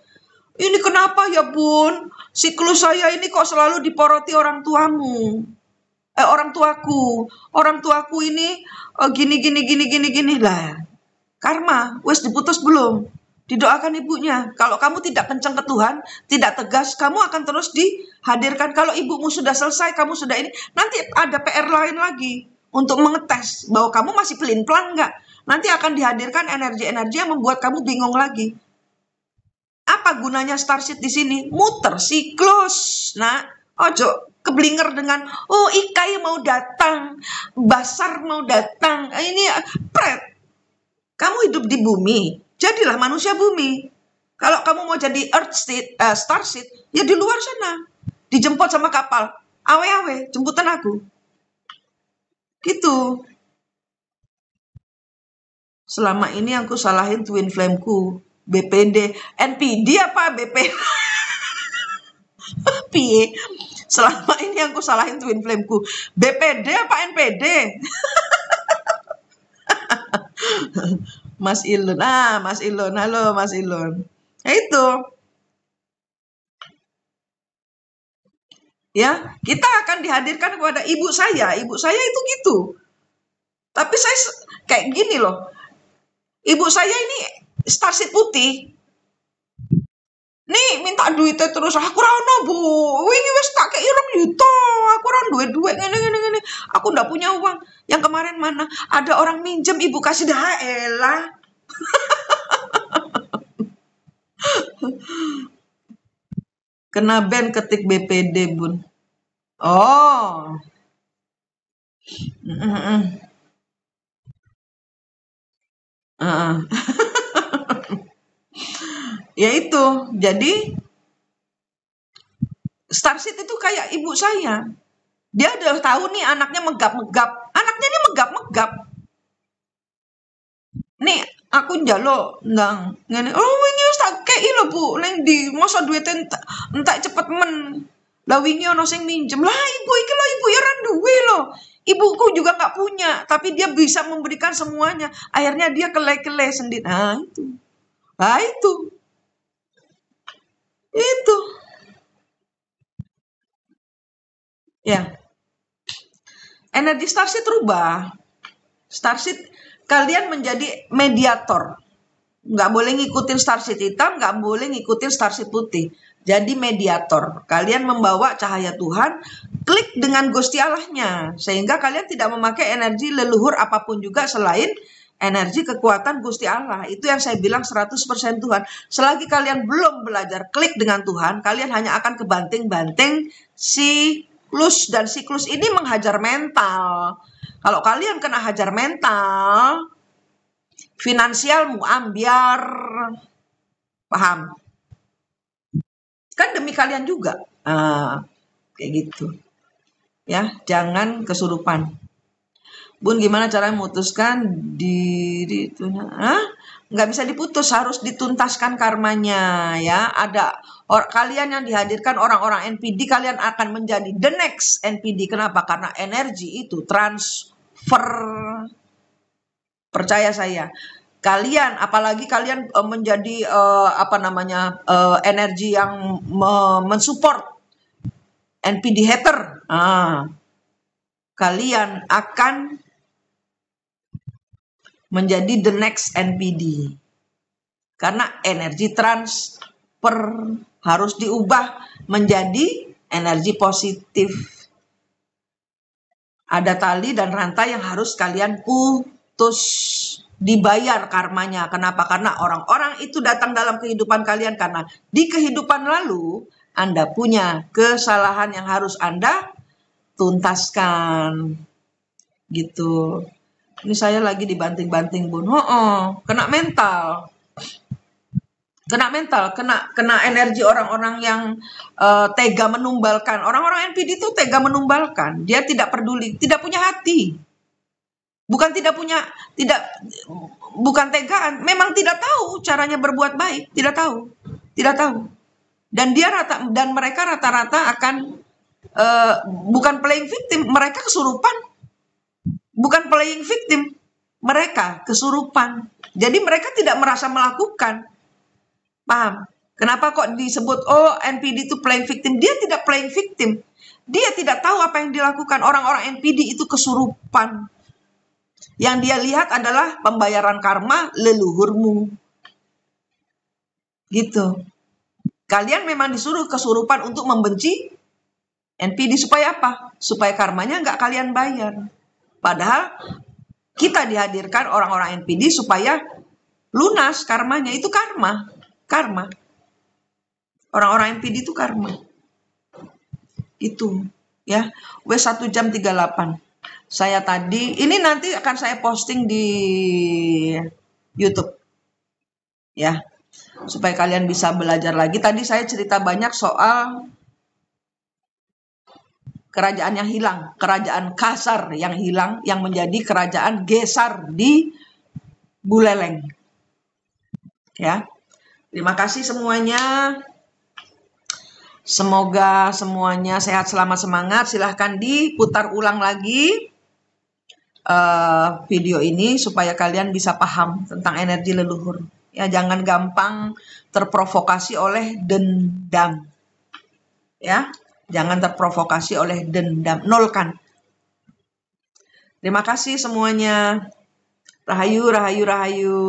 Ini kenapa ya bun? Siklus saya ini kok selalu diporoti orang tuamu. Orang tuaku ini gini lah. Karma, wes diputus belum? Didoakan ibunya. Kalau kamu tidak kenceng ke Tuhan, tidak tegas, kamu akan terus dihadirkan. Kalau ibumu sudah selesai, kamu sudah ini, nanti ada PR lain lagi untuk mengetes bahwa kamu masih pelin-pelan nggak. Nanti akan dihadirkan energi-energi yang membuat kamu bingung lagi. Apa gunanya starseed di sini? Muter siklus. Nah, ojo keblinger dengan Ikai mau datang, Basar mau datang. Ini pret. Kamu hidup di bumi, jadilah manusia bumi. Kalau kamu mau jadi starseed, ya di luar sana. Dijemput sama kapal. Awe-awe, jemputan aku. Gitu. Selama ini aku salahin twin flameku. BPD, NPD apa BP? Piye? Selama ini aku salahin twin flameku. BPD apa NPD? Mas Ilon. Mas Ilon. Halo Mas Ilon. Itu. Ya, kita akan dihadirkan kepada ibu saya. Ibu saya itu gitu. Tapi saya kayak gini loh. Ibu saya ini starseed putih. Nih minta duitnya terus, aku ora ono Bu. Wingi wis tak kei 2 juta. Aku ora duwe ngene. Aku ndak punya uang. Yang kemarin mana? Ada orang minjem ibu kasih dah elah. Kena ban ketik BPD, Bun. Oh. Ya itu, jadi Starseed itu kayak ibu saya. Dia udah tahu nih anaknya megap-megap. Anaknya ini megap-megap. Nih, aku njaluk ndang ngene. Oh, wingi wis tak kei lho, Bu. Ning ndi masa duwite entek cepet men. Lah wingi ana sing minjem. Lah ibu iki lho, ibu ya ora duwe lho. Ibuku juga nggak punya, tapi dia bisa memberikan semuanya. Akhirnya dia kele-kele sendiri. Nah, itu. Nah, itu. Itu. Ya. Energi Starseed rubah. Starseed, kalian menjadi mediator. Nggak boleh ngikutin Starseed hitam, nggak boleh ngikutin Starseed putih. Jadi mediator. Kalian membawa cahaya Tuhan, klik dengan Gusti Allahnya. Sehingga kalian tidak memakai energi leluhur apapun juga selain energi kekuatan Gusti Allah. Itu yang saya bilang 100% Tuhan. Selagi kalian belum belajar klik dengan Tuhan, kalian hanya akan kebanting-banting siklus. Dan siklus ini menghajar mental. Kalau kalian kena hajar mental, finansialmu ambiar. Paham? Kan demi kalian juga. Kayak gitu. Ya, jangan kesurupan. Bun, gimana cara memutuskan diri itu? Nggak bisa diputus, harus dituntaskan karmanya ya. Ada kalian yang dihadirkan orang-orang NPD, kalian akan menjadi the next NPD. Kenapa? Karena energi itu transfer. Percaya saya. Kalian, apalagi kalian menjadi energi yang mensupport NPD hater. Kalian akan menjadi the next NPD. Karena energi transfer harus diubah menjadi energi positif. Ada tali dan rantai yang harus kalian putus. Dibayar karmanya. Kenapa? Karena orang-orang itu datang dalam kehidupan kalian karena di kehidupan lalu Anda punya kesalahan yang harus Anda tuntaskan. Gitu. Ini saya lagi dibanting-banting, Bun. Kena mental. Kena energi orang-orang yang tega menumbalkan. Orang-orang NPD itu tega menumbalkan. Dia tidak peduli, tidak punya hati. Bukan tegaan, memang tidak tahu caranya berbuat baik, tidak tahu. Dan mereka rata-rata akan bukan playing victim, mereka kesurupan. Bukan playing victim, mereka kesurupan. Jadi mereka tidak merasa melakukan. Paham? Kenapa kok disebut NPD itu playing victim? Dia tidak playing victim. Dia tidak tahu apa yang dilakukan. Orang-orang NPD itu kesurupan. Yang dia lihat adalah pembayaran karma leluhurmu. Gitu. Kalian memang disuruh kesurupan untuk membenci NPD supaya apa? Supaya karmanya nggak kalian bayar. Padahal kita dihadirkan orang-orang NPD supaya lunas karmanya. Itu karma. Orang-orang NPD itu karma. Itu. Ya. W1 jam 38. Saya tadi, ini nanti akan saya posting di YouTube. Ya. Supaya kalian bisa belajar lagi. Tadi saya cerita banyak soal kerajaan yang hilang, kerajaan Kasar yang hilang, yang menjadi kerajaan Gesar di Buleleng. Ya. Terima kasih semuanya. Semoga semuanya sehat, selamat, semangat. Silahkan diputar ulang lagi video ini supaya kalian bisa paham tentang energi leluhur. Ya, jangan gampang terprovokasi oleh dendam. Ya, jangan terprovokasi oleh dendam. Nolkan. Terima kasih semuanya. Rahayu, rahayu, rahayu.